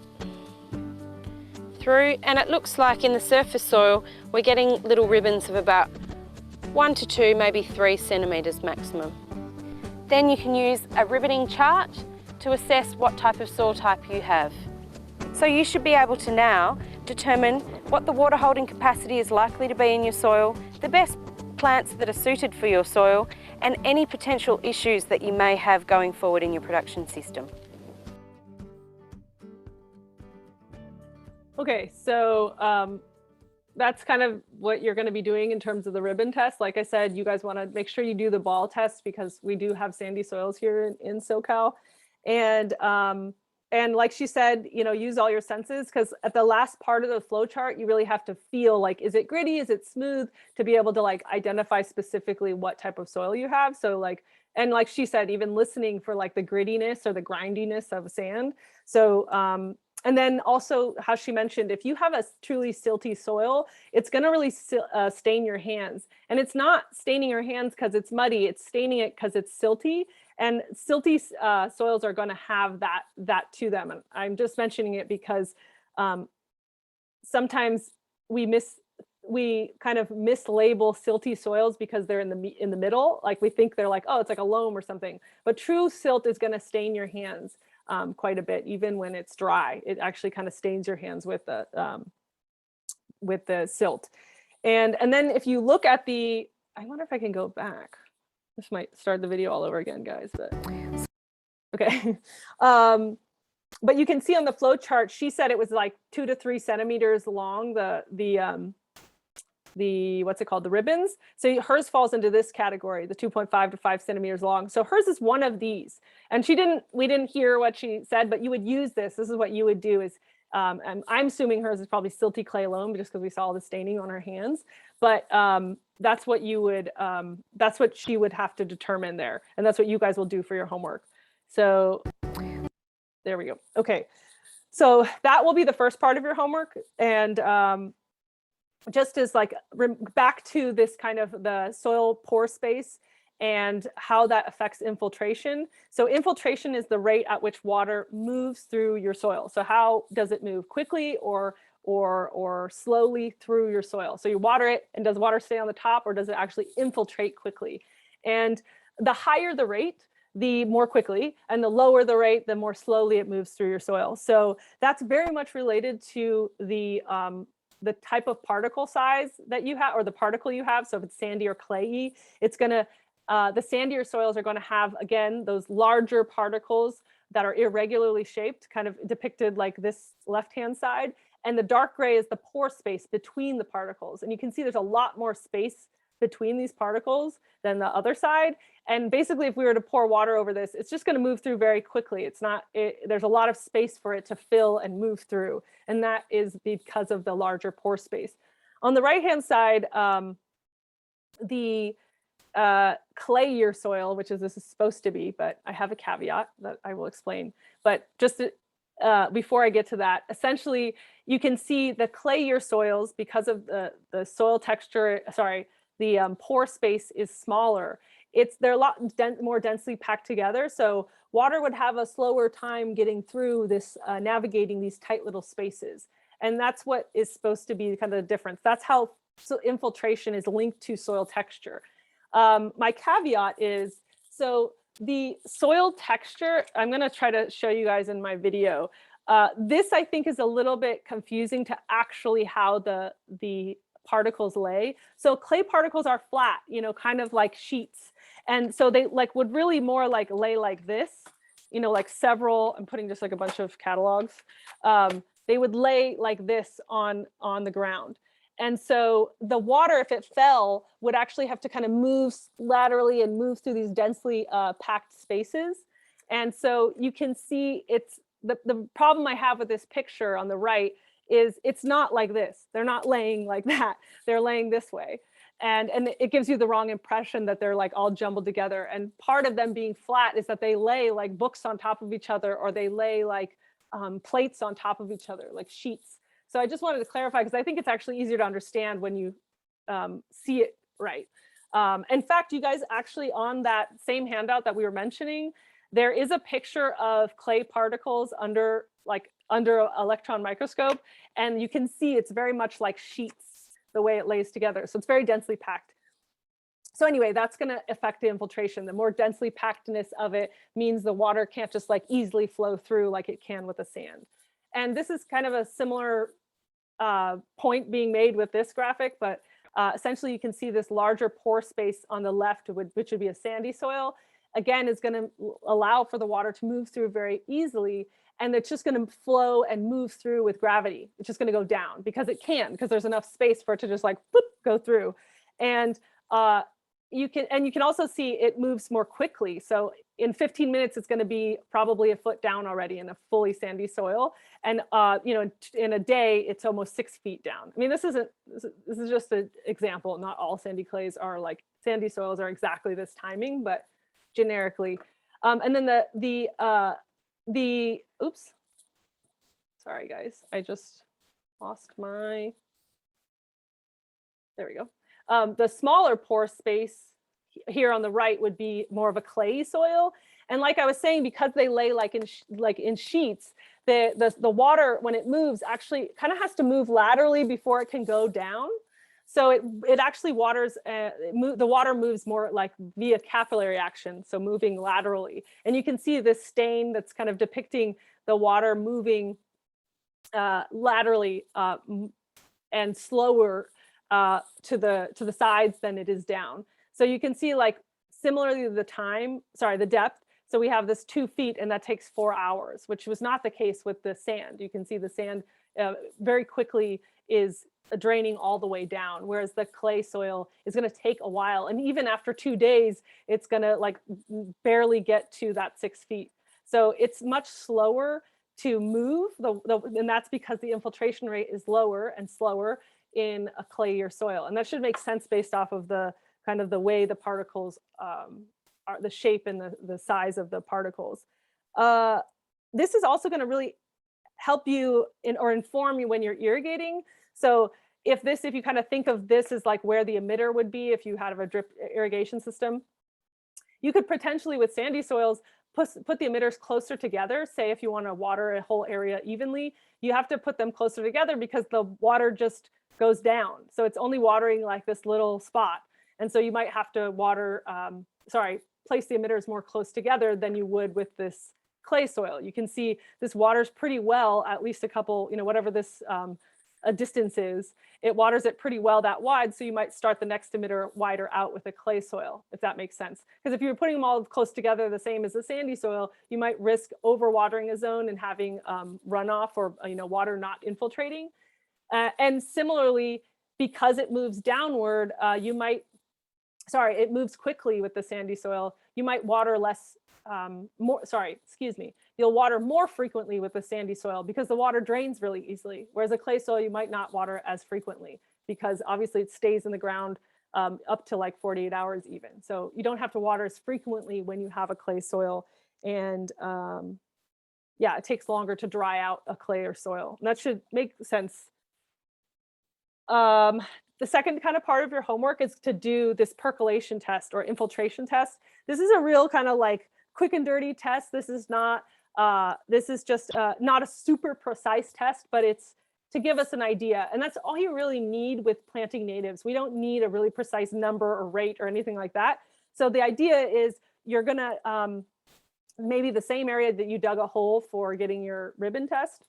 Speaker 5: through, and it looks like in the surface soil we're getting little ribbons of about 1 to 2, maybe 3 centimetres maximum. Then you can use a ribboning chart to assess what type of soil type you have. So you should be able to now determine what the water holding capacity is likely to be in your soil, the best plants that are suited for your soil, and any potential issues that you may have going forward in your production system.
Speaker 1: Okay, so that's kind of what you're going to be doing in terms of the ribbon test. Like I said, you guys want to make sure you do the ball test because we do have sandy soils here in SoCal. And like she said, you know, use all your senses, because at the last part of the flow chart, you really have to feel like, is it gritty? Is it smooth? To be able to like identify specifically what type of soil you have. So like, and like she said, even listening for like the grittiness or the grindiness of sand. So, and then also how she mentioned, if you have a truly silty soil, it's going to really stain your hands. And it's not staining your hands because it's muddy, it's staining it because it's silty. And silty soils are going to have that to them. And I'm just mentioning it because sometimes we kind of mislabel silty soils because they're in the middle. Like we think they're like, oh, it's like a loam or something. But true silt is going to stain your hands quite a bit, even when it's dry. It actually kind of stains your hands with the silt. And then if you look at I wonder if I can go back. This might start the video all over again, guys, but okay. But you can see on the flow chart, she said it was like 2 to 3 centimeters long, the what's it called, the ribbons. So hers falls into this category, the 2.5 to 5 centimeters long. So hers is one of these. And we didn't hear what she said, but you would use this. This is what you would do is, and I'm assuming hers is probably silty clay loam just because we saw all the staining on her hands. But that's what you would, that's what she would have to determine there. And that's what you guys will do for your homework. So there we go. Okay. So that will be the first part of your homework. And just as like back to this kind of the soil pore space and how that affects infiltration. So infiltration is the rate at which water moves through your soil. So how does it move, quickly or slowly through your soil? So you water it, and does water stay on the top, or does it actually infiltrate quickly? And the higher the rate, the more quickly, and the lower the rate, the more slowly it moves through your soil. So that's very much related to the type of particle size that you have, or the particle you have. So if it's sandy or clayey, it's gonna, the sandier soils are gonna have, again, those larger particles that are irregularly shaped, kind of depicted like this left-hand side. And the dark gray is the pore space between the particles. And you can see there's a lot more space between these particles than the other side. And basically, if we were to pour water over this, it's just going to move through very quickly. It's not, there's a lot of space for it to fill and move through. And that is because of the larger pore space. On the right-hand side, the clayier soil, which is this is supposed to be, but I have a caveat that I will explain. But just before I get to that, essentially, you can see the clayier soils, because of the soil texture, the pore space is smaller. they're a lot more densely packed together. So water would have a slower time getting through this, navigating these tight little spaces. And that's what is supposed to be kind of the difference. That's how infiltration is linked to soil texture. My caveat is, so the soil texture, I'm going to try to show you guys in my video. This, I think, is a little bit confusing to actually how the particles lay. So clay particles are flat, you know, kind of like sheets. And so they like would really more like lay like this, you know, like several, I'm putting just like a bunch of catalogs. They would lay like this on the ground. And so the water, if it fell, would actually have to kind of move laterally and move through these densely packed spaces. And so you can see it's the problem I have with this picture on the right is it's not like this. They're not laying like that. They're laying this way. And it gives you the wrong impression that they're like all jumbled together. And part of them being flat is that they lay like books on top of each other, or they lay like plates on top of each other, like sheets. So I just wanted to clarify, because I think it's actually easier to understand when you see it right. In fact, you guys, actually on that same handout that we were mentioning, there is a picture of clay particles under electron microscope, and you can see it's very much like sheets the way it lays together. So it's very densely packed. So anyway, that's going to affect the infiltration. The more densely packedness of it means the water can't just like easily flow through like it can with the sand. And this is kind of a similar point being made with this graphic, but essentially you can see this larger pore space on the left, which would be a sandy soil. Again, is going to allow for the water to move through very easily, and it's just going to flow and move through with gravity. It's just going to go down because it can, because there's enough space for it to just like whoop, go through. And you can also see it moves more quickly. So in 15 minutes, it's going to be probably a foot down already in a fully sandy soil. And you know, in a day, it's almost 6 feet down. I mean, this is just an example. Not all sandy clays are like sandy soils are exactly this timing, but generically. And then the oops, sorry guys, I just lost my, there we go. The smaller pore space here on the right would be more of a clay soil. And like I was saying, because they lay like in sheets, the water, when it moves, actually kind of has to move laterally before it can go down. So it actually waters, the water moves more like via capillary action, so moving laterally. And you can see this stain that's kind of depicting the water moving laterally and slower to the sides than it is down. So you can see, like, similarly the depth. So we have this 2 feet, and that takes 4 hours, which was not the case with the sand. You can see the sand very quickly is draining all the way down, whereas the clay soil is going to take a while. And even after 2 days, it's going to like barely get to that 6 feet. So it's much slower to move, and that's because the infiltration rate is lower and slower in a clayier soil. And that should make sense based off of the kind of the way the particles are, the shape and the size of the particles. This is also going to really help you or inform you when you're irrigating. So if you kind of think of this as like where the emitter would be if you had a drip irrigation system, you could potentially, with sandy soils, put the emitters closer together. Say if you want to water a whole area evenly, you have to put them closer together because the water just goes down. So it's only watering like this little spot. And so you might have to place the emitters more close together than you would with this clay soil. You can see this waters pretty well, at least a couple, whatever this a distance is, it waters it pretty well that wide. So you might start the next emitter wider out with a clay soil, if that makes sense. Because if you're putting them all close together, the same as the sandy soil, you might risk overwatering a zone and having runoff or water not infiltrating. And similarly, because it moves downward, it moves quickly with the sandy soil, you might water less, you'll water more frequently with the sandy soil because the water drains really easily. Whereas a clay soil, you might not water as frequently because obviously it stays in the ground up to like 48 hours even. So you don't have to water as frequently when you have a clay soil. And it takes longer to dry out a clay or soil. And that should make sense. The second kind of part of your homework is to do this percolation test or infiltration test. This is a real kind of like quick and dirty test. This is not, this is just not a super precise test, but it's to give us an idea. And that's all you really need with planting natives. We don't need a really precise number or rate or anything like that. So the idea is you're gonna, maybe the same area that you dug a hole for getting your ribbon test,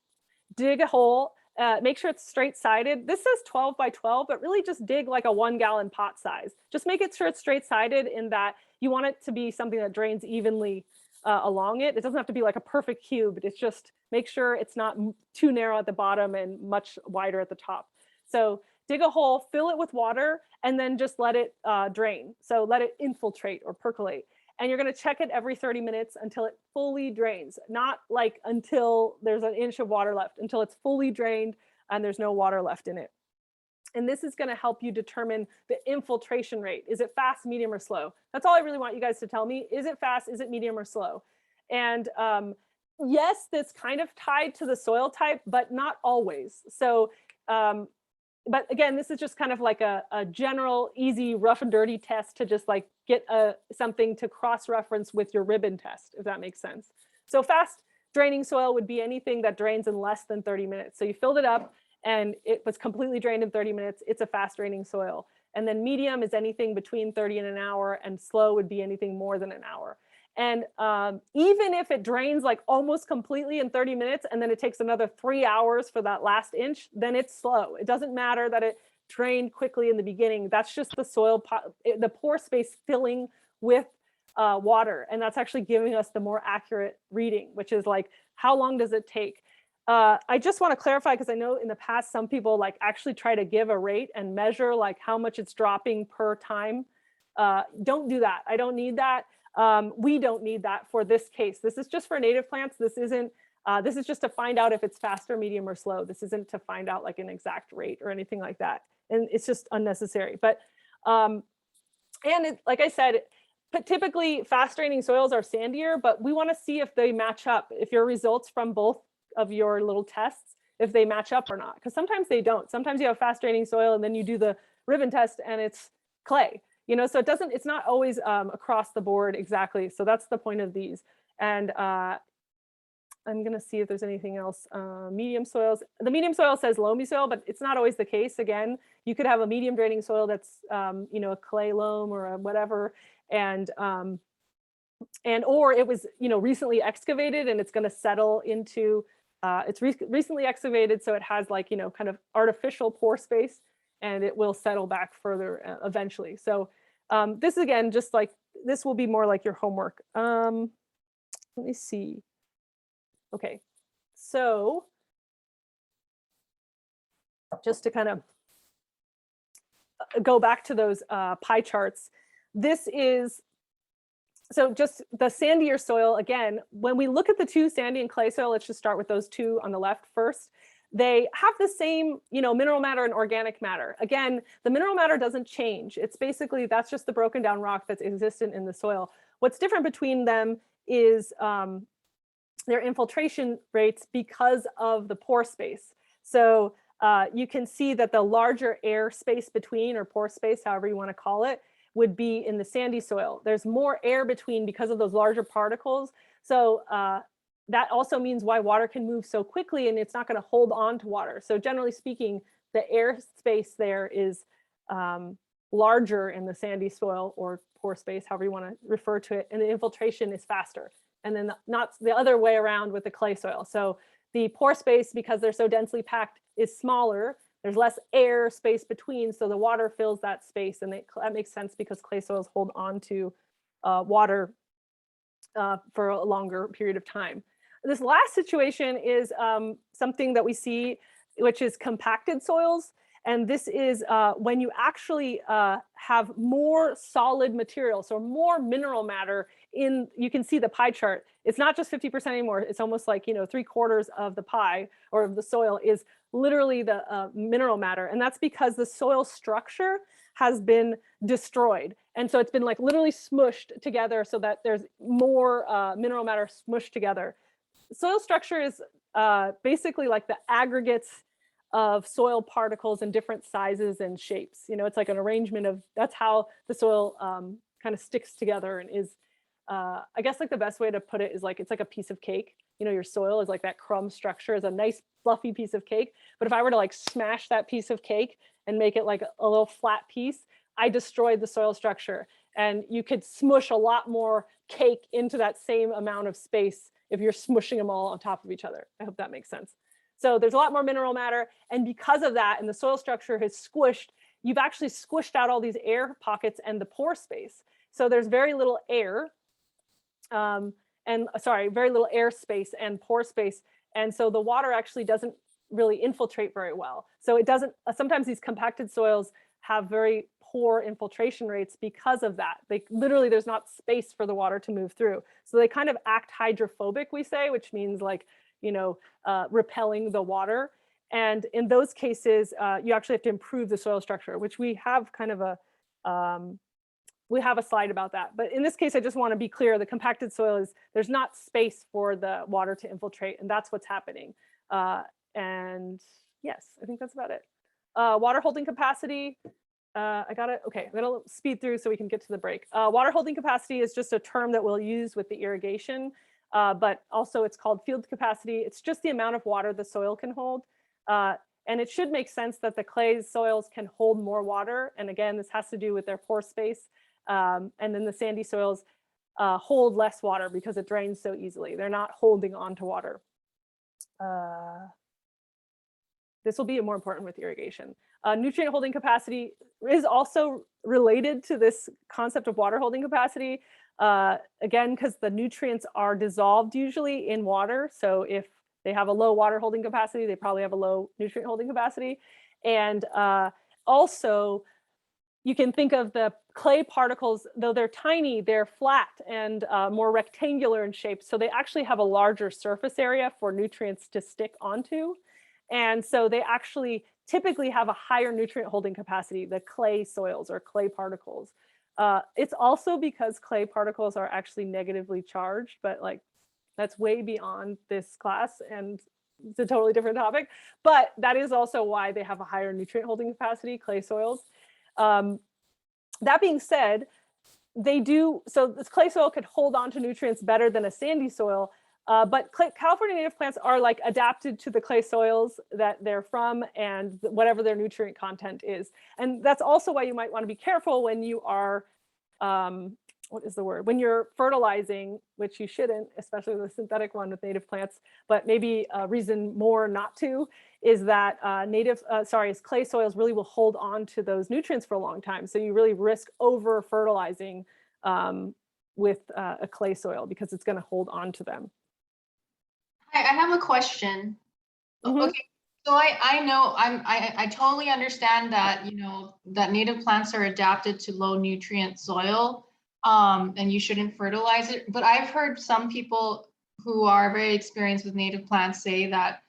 Speaker 1: dig a hole, make sure it's straight sided. This says 12 by 12, but really just dig like a 1 gallon pot size. Just make it sure it's straight sided in that you want it to be something that drains evenly along it. It doesn't have to be like a perfect cube. It's just make sure it's not too narrow at the bottom and much wider at the top. So dig a hole, fill it with water, and then just let it drain. So let it infiltrate or percolate. And you're going to check it every 30 minutes until it fully drains, not like until there's an inch of water left, until it's fully drained and there's no water left in it. And this is going to help you determine the infiltration rate. Is it fast, medium, or slow? That's all I really want you guys to tell me. Is it fast? Is it medium or slow? And yes, that's kind of tied to the soil type, but not always. So, but again, this is just kind of like a general, easy, rough and dirty test to just like get something to cross-reference with your ribbon test, if that makes sense. So fast draining soil would be anything that drains in less than 30 minutes. So you filled it up and it was completely drained in 30 minutes. It's a fast draining soil. And then medium is anything between 30 and an hour, and slow would be anything more than an hour. And even if it drains like almost completely in 30 minutes and then it takes another 3 hours for that last inch, then it's slow. It doesn't matter that it drained quickly in the beginning. That's just the soil, the pore space filling with water. And that's actually giving us the more accurate reading, which is like, how long does it take? I just want to clarify, because I know in the past, some people like actually try to give a rate and measure like how much it's dropping per time. Don't do that. I don't need that. We don't need that for this case. This is just for native plants. This isn't, this is just to find out if it's fast or medium or slow. This isn't to find out like an exact rate or anything like that. And it's just unnecessary. But, and it, like I said, but typically fast draining soils are sandier, but we want to see if they match up, if your results from both of your little tests, if they match up or not, because sometimes they don't. Sometimes you have fast draining soil and then you do the ribbon test and it's clay. You know, so it's not always across the board exactly. So that's the point of these. And I'm going to see if there's anything else. Medium soils. The medium soil says loamy soil, but it's not always the case. Again, you could have a medium draining soil that's, you know, a clay loam or a whatever. And or it was, you know, recently excavated and it's going to settle into, it's recently excavated. So it has like, you know, kind of artificial pore space, and it will settle back further eventually. So this again, just like, this will be more like your homework. Let me see. Okay, so just to kind of go back to those pie charts, this is, so just the sandier soil, again, when we look at the two, sandy and clay soil, let's just start with those two on the left first. They have the same, you know, mineral matter and organic matter. Again, the mineral matter doesn't change. It's basically, that's just the broken down rock that's existent in the soil. What's different between them is their infiltration rates because of the pore space. So you can see that the larger air space between, or pore space, however you want to call it, would be in the sandy soil. There's more air between because of those larger particles. So that also means why water can move so quickly and it's not going to hold on to water. So generally speaking, the air space there is larger in the sandy soil or pore space, however you want to refer to it, and the infiltration is faster. And then not the other way around with the clay soil. So the pore space, because they're so densely packed, is smaller. There's less air space between, so the water fills that space, and that makes sense because clay soils hold on to water for a longer period of time. This last situation is something that we see, which is compacted soils. And this is when you actually have more solid material, so more mineral matter in, you can see the pie chart. It's not just 50% anymore. It's almost like, you know, 3/4 of the pie or of the soil is literally the mineral matter. And that's because the soil structure has been destroyed. And so it's been like literally smushed together so that there's more mineral matter smushed together. Soil structure is basically like the aggregates of soil particles in different sizes and shapes. You know, it's like an arrangement of, that's how the soil kind of sticks together and is, I guess like the best way to put it is like, it's like a piece of cake. You know, your soil is like that crumb structure is a nice fluffy piece of cake. But if I were to like smash that piece of cake and make it like a little flat piece, I destroyed the soil structure. And you could smush a lot more cake into that same amount of space if you're smushing them all on top of each other. I hope that makes sense. So there's a lot more mineral matter. And because of that, and the soil structure has squished, you've actually squished out all these air pockets and the pore space. So there's very little air, very little air space and pore space. And so the water actually doesn't really infiltrate very well. So it doesn't, sometimes these compacted soils have very poor infiltration rates because of that. They literally, there's not space for the water to move through. So they kind of act hydrophobic, we say, which means like, you know, repelling the water. And in those cases, you actually have to improve the soil structure, which we have kind of we have a slide about that. But in this case, I just want to be clear, the compacted soil is, there's not space for the water to infiltrate, and that's what's happening. And yes, I think that's about it. Water holding capacity. I'm gonna speed through so we can get to the break. Water holding capacity is just a term that we'll use with the irrigation, but also it's called field capacity. It's just the amount of water the soil can hold. And it should make sense that the clay soils can hold more water. And again, this has to do with their pore space. And then the sandy soils hold less water because it drains so easily. They're not holding on to water. This will be more important with irrigation. Nutrient holding capacity is also related to this concept of water holding capacity. Again, because the nutrients are dissolved usually in water. So if they have a low water holding capacity, they probably have a low nutrient holding capacity. And also, you can think of the clay particles, though they're tiny, they're flat and more rectangular in shape. So they actually have a larger surface area for nutrients to stick onto. And so they actually typically have a higher nutrient holding capacity, the clay soils or clay particles. It's also because clay particles are actually negatively charged, but like that's way beyond this class and it's a totally different topic. But that is also why they have a higher nutrient holding capacity, clay soils. That being said, so this clay soil could hold on to nutrients better than a sandy soil. But California native plants are like adapted to the clay soils that they're from and whatever their nutrient content is. And that's also why you might want to be careful when you are, when you're fertilizing, which you shouldn't, especially with a synthetic one with native plants, but maybe a reason more not to is that clay soils really will hold on to those nutrients for a long time. So you really risk over fertilizing with a clay soil because it's going to hold on to them.
Speaker 6: I have a question.
Speaker 1: Mhm.
Speaker 6: Okay, so I know I totally understand that, you know, that native plants are adapted to low nutrient soil, and you shouldn't fertilize it. But I've heard some people who are very experienced with native plants say that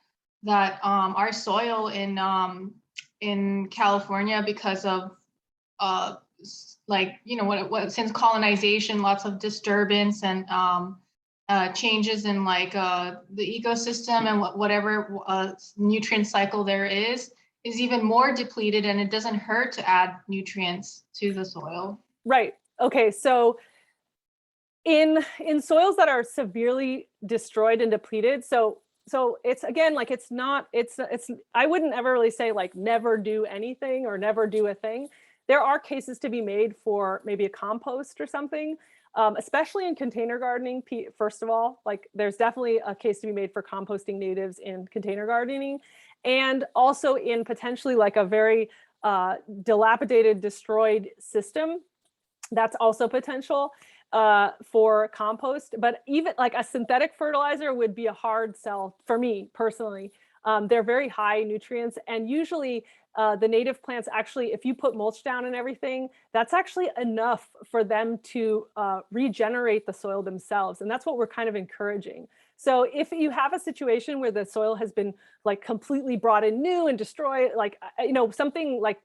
Speaker 6: our soil in California, because of like, you know, what since colonization, lots of disturbance and changes in like the ecosystem and whatever nutrient cycle there is even more depleted, and it doesn't hurt to add nutrients to the soil.
Speaker 1: Right. Okay. So in soils that are severely destroyed and depleted, so it's again like I wouldn't ever really say like never do anything or never do a thing. There are cases to be made for maybe a compost or something. Especially in container gardening, first of all, like there's definitely a case to be made for composting natives in container gardening, and also in potentially like a very dilapidated, destroyed system. That's also potential for compost, but even like a synthetic fertilizer would be a hard sell for me personally. They're very high nutrients, and usually the native plants actually, if you put mulch down and everything, that's actually enough for them to regenerate the soil themselves. And that's what we're kind of encouraging. So if you have a situation where the soil has been like completely brought in new and destroyed, like, you know, something like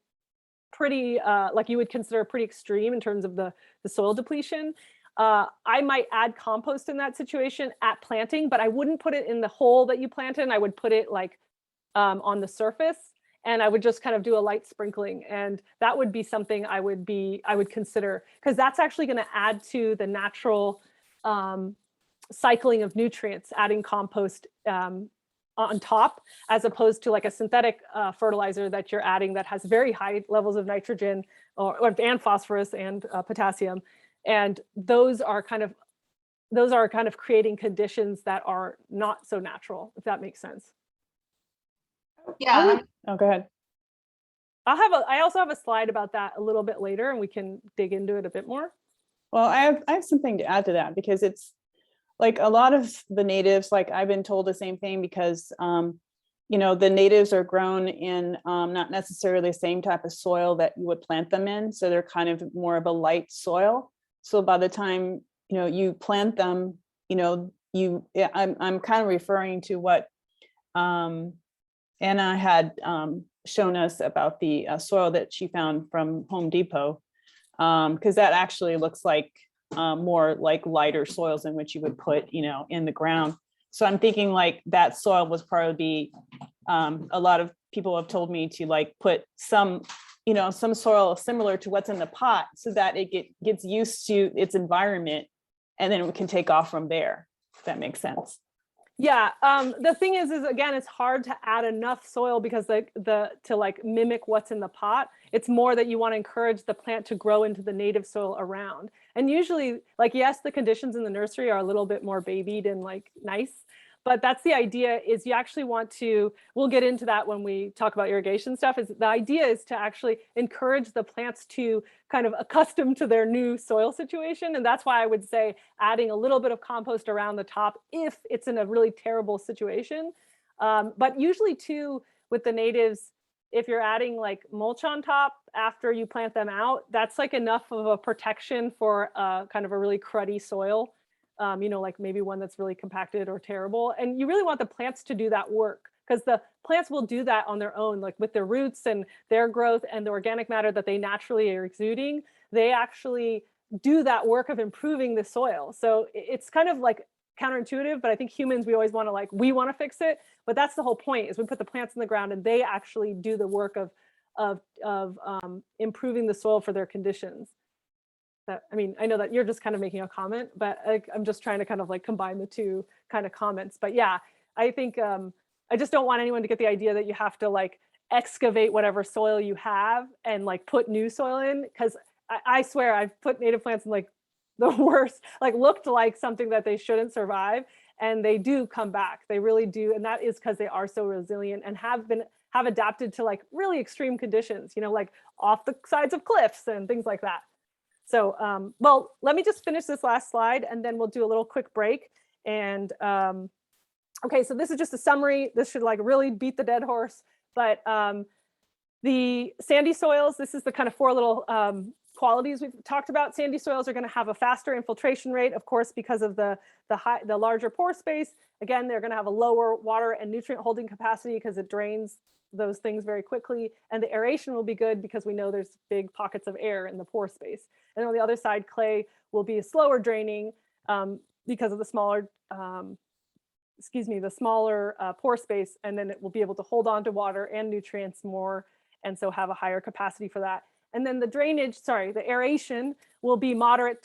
Speaker 1: pretty, like you would consider pretty extreme in terms of the soil depletion, I might add compost in that situation at planting, but I wouldn't put it in the hole that you plant in. I would put it like on the surface. And I would just kind of do a light sprinkling. And that would be something I would consider, because that's actually going to add to the natural cycling of nutrients, adding compost on top, as opposed to like a synthetic fertilizer that you're adding that has very high levels of nitrogen and phosphorus and potassium. And those are kind of creating conditions that are not so natural, if that makes sense.
Speaker 6: Yeah,
Speaker 4: Oh, go ahead.
Speaker 1: I also have a slide about that a little bit later, and we can dig into it a bit more.
Speaker 4: Well, I have something to add to that, because it's like a lot of the natives, like I've been told the same thing, because the natives are grown in not necessarily the same type of soil that you would plant them in. So they're kind of more of a light soil. So by the time you plant them, I'm kind of referring to what Anna had shown us about the soil that she found from Home Depot, because that actually looks like more like lighter soils in which you would put, in the ground. So I'm thinking like that soil was probably a lot of people have told me to like put some soil similar to what's in the pot, so that it gets used to its environment, and then it can take off from there, if that makes sense.
Speaker 1: Yeah, the thing is again, it's hard to add enough soil, because to like mimic what's in the pot. It's more that you want to encourage the plant to grow into the native soil around. And usually, like, yes, the conditions in the nursery are a little bit more babied and like nice, but that's the idea. Is you actually want to, we'll get into that when we talk about irrigation stuff, is the idea is to actually encourage the plants to kind of accustom to their new soil situation. And that's why I would say adding a little bit of compost around the top if it's in a really terrible situation. But usually too, with the natives, if you're adding like mulch on top after you plant them out, that's like enough of a protection for kind of a really cruddy soil. Like maybe one that's really compacted or terrible. And you really want the plants to do that work, because the plants will do that on their own, like with their roots and their growth and the organic matter that they naturally are exuding. They actually do that work of improving the soil. So it's kind of like counterintuitive, but I think humans, we always want to we want to fix it. But that's the whole point, is we put the plants in the ground and they actually do the work of improving the soil for their conditions. I know that you're just kind of making a comment, but I'm just trying to kind of like combine the two kind of comments. But yeah, I think I just don't want anyone to get the idea that you have to like excavate whatever soil you have and like put new soil in, because I swear I've put native plants in like the worst, like looked like something that they shouldn't survive, and they do come back. They really do. And that is because they are so resilient and have adapted to like really extreme conditions, like off the sides of cliffs and things like that. So, well, let me just finish this last slide and then we'll do a little quick break. And okay, so this is just a summary. This should like really beat the dead horse, but the sandy soils, this is the kind of 4 little qualities we've talked about. Sandy soils are going to have a faster infiltration rate, of course, because of the larger pore space. Again, they're going to have a lower water and nutrient holding capacity because it drains those things very quickly. And the aeration will be good because we know there's big pockets of air in the pore space. And on the other side, clay will be slower draining because of the smaller, pore space. And then it will be able to hold on to water and nutrients more, and so have a higher capacity for that. And then the aeration will be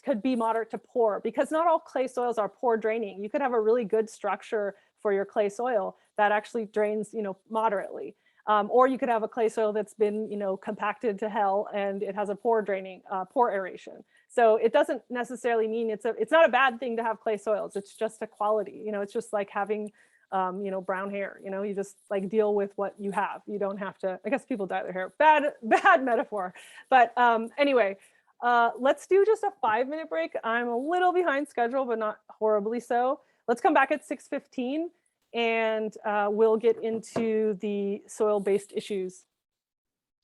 Speaker 1: could be moderate to poor, because not all clay soils are poor draining. You could have a really good structure for your clay soil that actually drains, moderately. Or you could have a clay soil that's been, compacted to hell and it has a poor draining, poor aeration. So it doesn't necessarily mean it's not a bad thing to have clay soils. It's just a quality, it's just like having, brown hair, you just like deal with what you have. You don't have to, I guess people dye their hair, bad metaphor. But anyway, let's do just a 5-minute break. I'm a little behind schedule, but not horribly so. Let's come back at 6:15. And we'll get into the soil-based issues.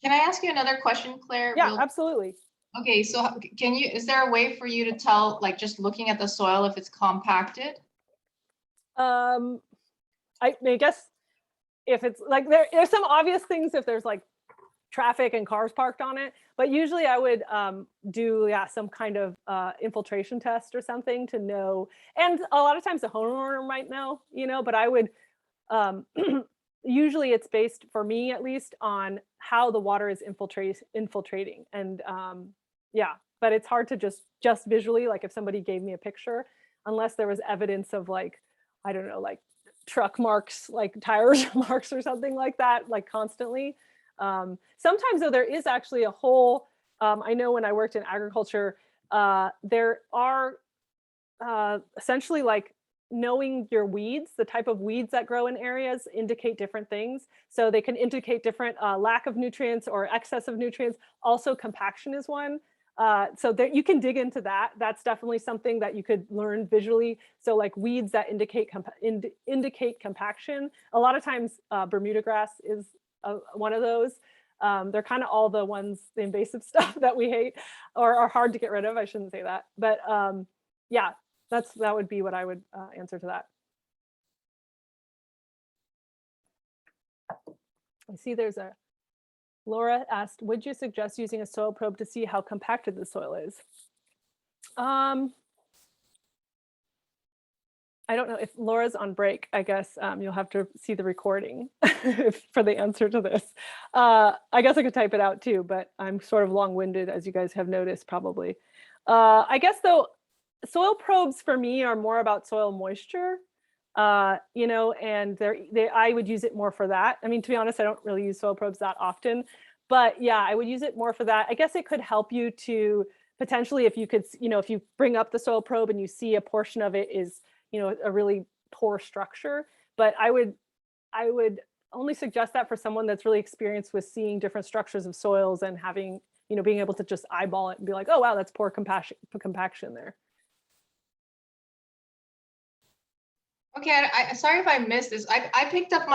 Speaker 6: Can I ask you another question, Claire?
Speaker 1: Yeah, absolutely.
Speaker 6: Okay, so is there a way for you to tell, like just looking at the soil, if it's compacted?
Speaker 1: I guess if it's like, there's some obvious things if there's like traffic and cars parked on it, but usually I would do some kind of infiltration test or something to know. And a lot of times the homeowner might know, but I would usually it's based, for me at least, on how the water is infiltrating. And yeah, but it's hard to just visually, like if somebody gave me a picture, unless there was evidence of like, I don't know, like truck marks, like tires marks or something like that, like constantly. Sometimes though, there is actually a whole, I know when I worked in agriculture, there are essentially like knowing your weeds, the type of weeds that grow in areas indicate different things. So they can indicate different lack of nutrients or excess of nutrients. Also compaction is one. So that you can dig into that. That's definitely something that you could learn visually. So like weeds that indicate compaction. A lot of times Bermuda grass is one of those. They're kind of all the ones, the invasive stuff that we hate or are hard to get rid of. I shouldn't say that, but yeah, that would be what I would answer to that. I see there's a, Laura asked, would you suggest using a soil probe to see how compacted the soil is? I don't know if Laura's on break. I guess you'll have to see the recording for the answer to this. I guess I could type it out too, but I'm sort of long-winded, as you guys have noticed probably. I guess though, soil probes for me are more about soil moisture, you know, and I would use it more for that. I mean, to be honest, I don't really use soil probes that often, but yeah, I would use it more for that. I guess it could help you to potentially, if you could, you know, if you bring up the soil probe and you see a portion of it is, you know, a really poor structure, but I would only suggest that for someone that's really experienced with seeing different structures of soils and having, you know, being able to just eyeball it and be like, oh, wow, that's poor compaction there.
Speaker 6: Okay, sorry if I missed this. I picked up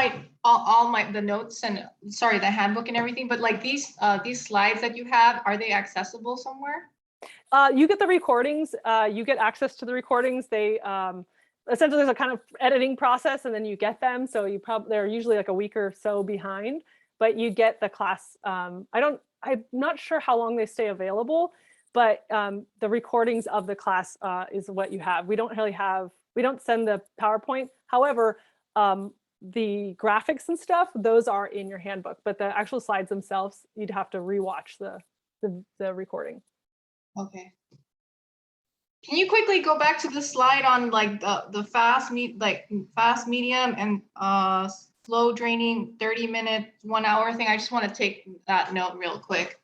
Speaker 6: all the notes and sorry, the handbook and everything, but like these slides that you have, are they accessible somewhere?
Speaker 1: You get the recordings, you get access to the recordings. They essentially there's a kind of editing process and then you get them. So they're usually like a week or so behind, but you get the class. I'm not sure how long they stay available, but the recordings of the class is what you have. We don't send the PowerPoint. However, the graphics and stuff, those are in your handbook, but the actual slides themselves, you'd have to rewatch the recording.
Speaker 6: Okay. Can you quickly go back to the slide on like the fast, medium, and slow draining 30-minute, 1 hour thing? I just want to take that note real quick.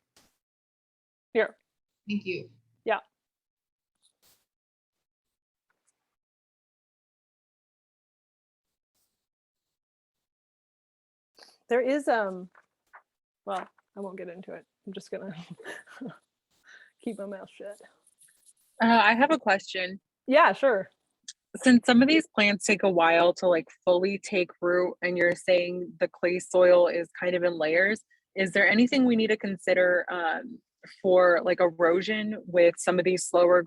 Speaker 1: Here.
Speaker 6: Thank you.
Speaker 1: Yeah. There is well, I won't get into it. I'm just gonna keep my mouth shut.
Speaker 7: I have a question.
Speaker 1: Yeah, sure.
Speaker 7: Since some of these plants take a while to like fully take root, and you're saying the clay soil is kind of in layers, is there anything we need to consider for like erosion with some of these slower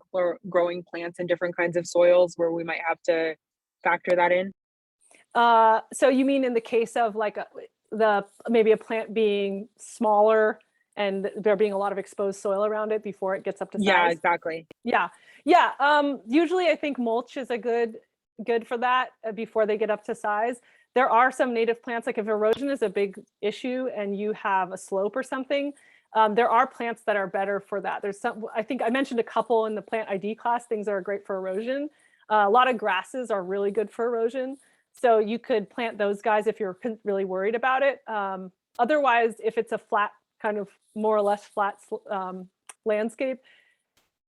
Speaker 7: growing plants in different kinds of soils where we might have to factor that in?
Speaker 1: So you mean in the case of like maybe a plant being smaller and there being a lot of exposed soil around it before it gets up to size?
Speaker 7: Yeah, exactly.
Speaker 1: Yeah. Usually I think mulch is a good for that before they get up to size. There are some native plants, like if erosion is a big issue and you have a slope or something, there are plants that are better for that. There's some, I think I mentioned a couple in the plant ID class, things that are great for erosion. A lot of grasses are really good for erosion. So you could plant those guys if you're really worried about it. Otherwise, if it's a flat, kind of more or less flat landscape,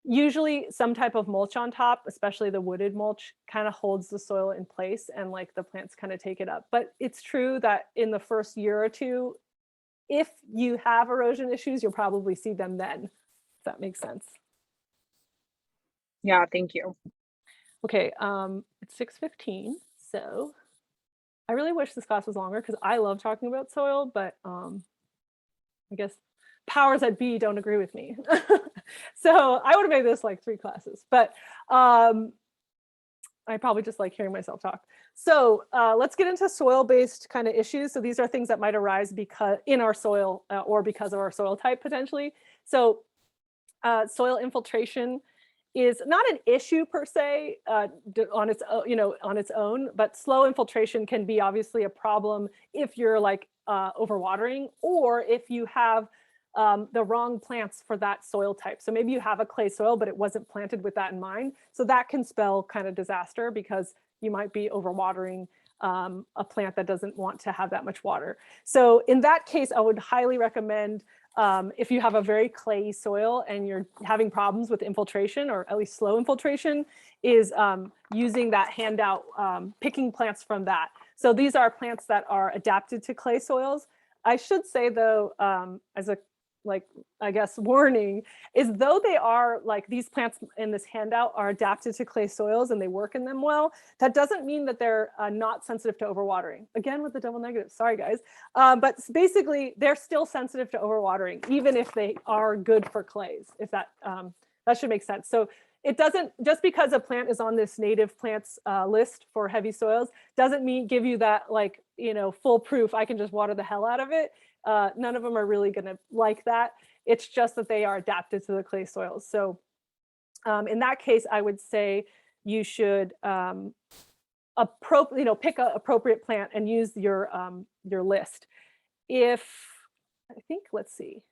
Speaker 1: usually some type of mulch on top, especially the wooded mulch, kind of holds the soil in place and like the plants kind of take it up. But it's true that in the first year or two, if you have erosion issues, you'll probably see them then, if that makes sense.
Speaker 7: Yeah, thank you.
Speaker 1: Okay, it's 6:15, so I really wish this class was longer because I love talking about soil, but I guess powers that be don't agree with me. So I would have made this like 3 classes, but I probably just like hearing myself talk. So let's get into soil-based kind of issues. So these are things that might arise because in our soil or because of our soil type potentially. So soil infiltration is not an issue per se on its own, on its own, but slow infiltration can be obviously a problem if you're like overwatering, or if you have the wrong plants for that soil type. So maybe you have a clay soil, but it wasn't planted with that in mind. So that can spell kind of disaster because you might be overwatering a plant that doesn't want to have that much water. So in that case, I would highly recommend if you have a very clayey soil and you're having problems with infiltration, or at least slow infiltration, is using that handout, picking plants from that. So these are plants that are adapted to clay soils. I should say though, as a I guess warning, is though they are like these plants in this handout are adapted to clay soils and they work in them well, that doesn't mean that they're not sensitive to overwatering. Again, with the double negative, sorry guys. But basically they're still sensitive to overwatering, even if they are good for clays, if that, that should make sense. So it doesn't, just because a plant is on this native plants list for heavy soils, doesn't mean give you that like, foolproof, I can just water the hell out of it. None of them are really going to like that. It's just that they are adapted to the clay soils. So in that case, I would say you should pick an appropriate plant and use your list. If I think, let's see.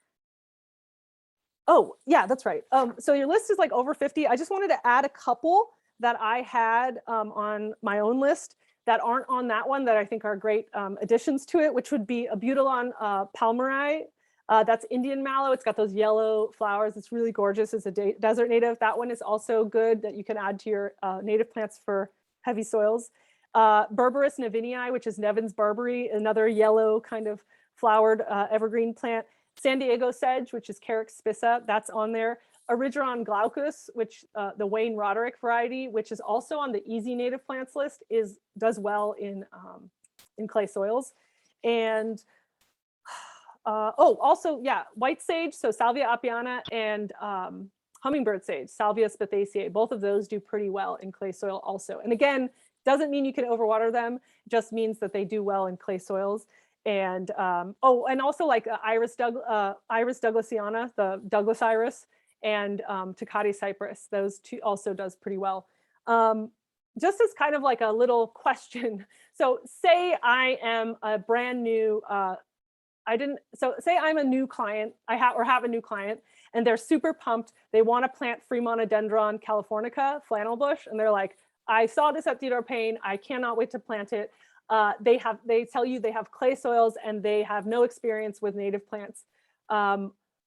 Speaker 1: Oh, yeah, that's right. So your list is like over 50. I just wanted to add a couple that I had on my own list that aren't on that one that I think are great additions to it, which would be Abutilon palmeri. That's Indian mallow. It's got those yellow flowers. It's really gorgeous. It's a desert native. That one is also good that you can add to your native plants for heavy soils. Berberis nevinii, which is Nevin's barberry, another yellow kind of flowered evergreen plant. San Diego sedge, which is Carex spissa, that's on there. Erigeron glaucus, which the Wayne Roderick variety, which is also on the easy native plants list, does well in clay soils. And also, yeah, white sage, so Salvia apiana, and hummingbird sage, Salvia spathaceae, both of those do pretty well in clay soil also. And again, doesn't mean you can overwater them, just means that they do well in clay soils. And and also like Iris Douglasiana, the Douglas iris, and Tecate cypress, those two also does pretty well. Just as kind of like a little question. So say I am a brand new, say I'm a new client, have a new client, and they're super pumped. They want to plant Fremonodendron californica, flannel bush, and they're like, I saw this at Theodore Payne, I cannot wait to plant it. They tell you they have clay soils and they have no experience with native plants.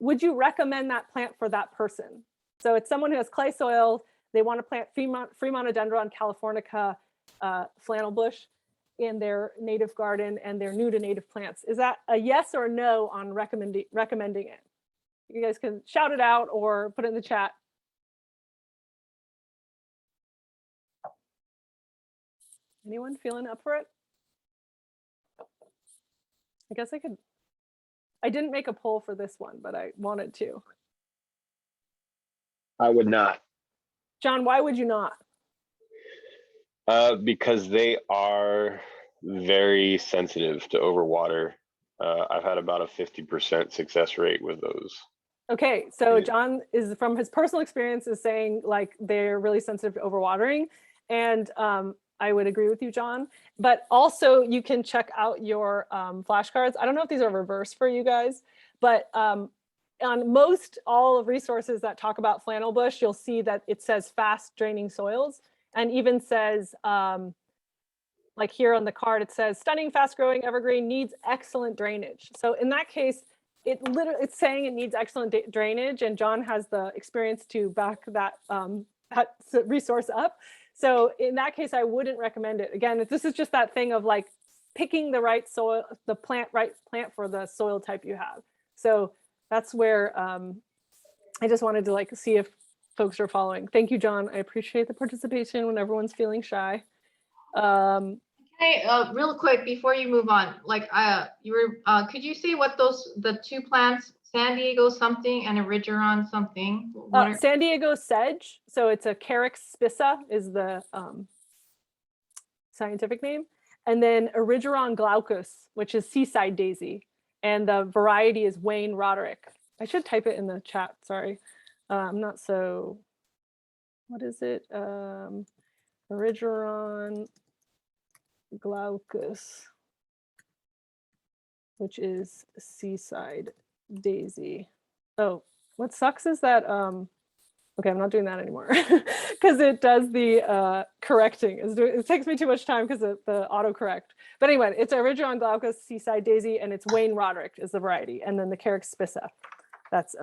Speaker 1: Would you recommend that plant for that person? So it's someone who has clay soil, they want to plant Fremonodendron californica flannel bush in their native garden and they're new to native plants. Is that a yes or no on recommending it? You guys can shout it out or put it in the chat. Anyone feeling up for it? I guess I could. I didn't make a poll for this one, but I wanted to.
Speaker 8: I would not.
Speaker 1: John, why would you not?
Speaker 8: Because they are very sensitive to overwater. I've had about a 50% success rate with those.
Speaker 1: Okay, so
Speaker 8: Yeah.
Speaker 1: John is from his personal experience is saying like they're really sensitive to overwatering, and I would agree with you, John. But also you can check out your flashcards. I don't know if these are reversed for you guys, but on most all resources that talk about flannel bush, you'll see that it says fast draining soils, and even says like here on the card, it says stunning fast growing evergreen needs excellent drainage. So in that case, it's saying it needs excellent drainage, and John has the experience to back that resource up. So in that case, I wouldn't recommend it. Again, this is just that thing of like picking the right soil, right plant for the soil type you have. So that's where I just wanted to like see if folks are following. Thank you, John. I appreciate the participation when everyone's feeling shy.
Speaker 6: Hey, real quick before you move on, like could you say what the two plants, San Diego something and Erigeron something?
Speaker 1: San Diego sedge, so it's a Carex spissa is the scientific name, and then Erigeron glaucus, which is seaside daisy, and the variety is Wayne Roderick. I should type it in the chat. Sorry, I'm not so what is it? Erigeron glaucus, which is seaside daisy. Oh, what sucks is that, okay, I'm not doing that anymore because it does the correcting. It takes me too much time because of the autocorrect. But anyway, it's Erigeron glaucus, seaside daisy, and it's Wayne Roderick is the variety. And then the Carex spissa. That's,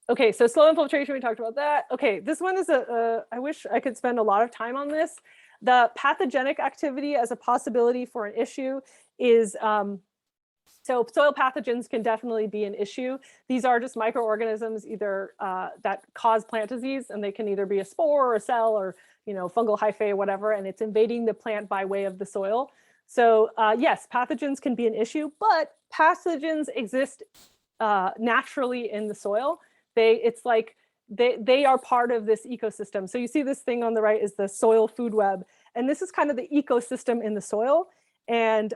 Speaker 1: okay, so slow infiltration, we talked about that. Okay, this one is I wish I could spend a lot of time on this. The pathogenic activity as a possibility for an issue is, so soil pathogens can definitely be an issue. These are just microorganisms either that cause plant disease, and they can either be a spore or a cell or fungal hyphae or whatever, and it's invading the plant by way of the soil. So yes, pathogens can be an issue, but pathogens exist naturally in the soil. It's like they are part of this ecosystem. So you see this thing on the right is the soil food web, and this is kind of the ecosystem in the soil. And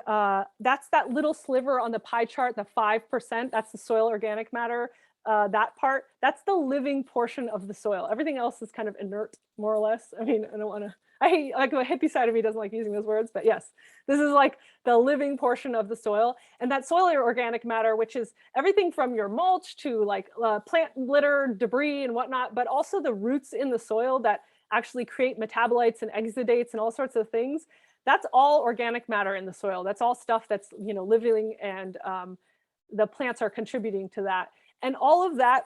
Speaker 1: that's that little sliver on the pie chart, the 5%, that's the soil organic matter. That part, that's the living portion of the soil. Everything else is kind of inert, more or less. I mean, I don't want to, I hate, like the hippie side of me doesn't like using those words, but yes, this is like the living portion of the soil. And that soil organic matter, which is everything from your mulch to like plant litter, debris and whatnot, but also the roots in the soil that actually create metabolites and exudates and all sorts of things. That's all organic matter in the soil. That's all stuff that's living, and the plants are contributing to that. And all of that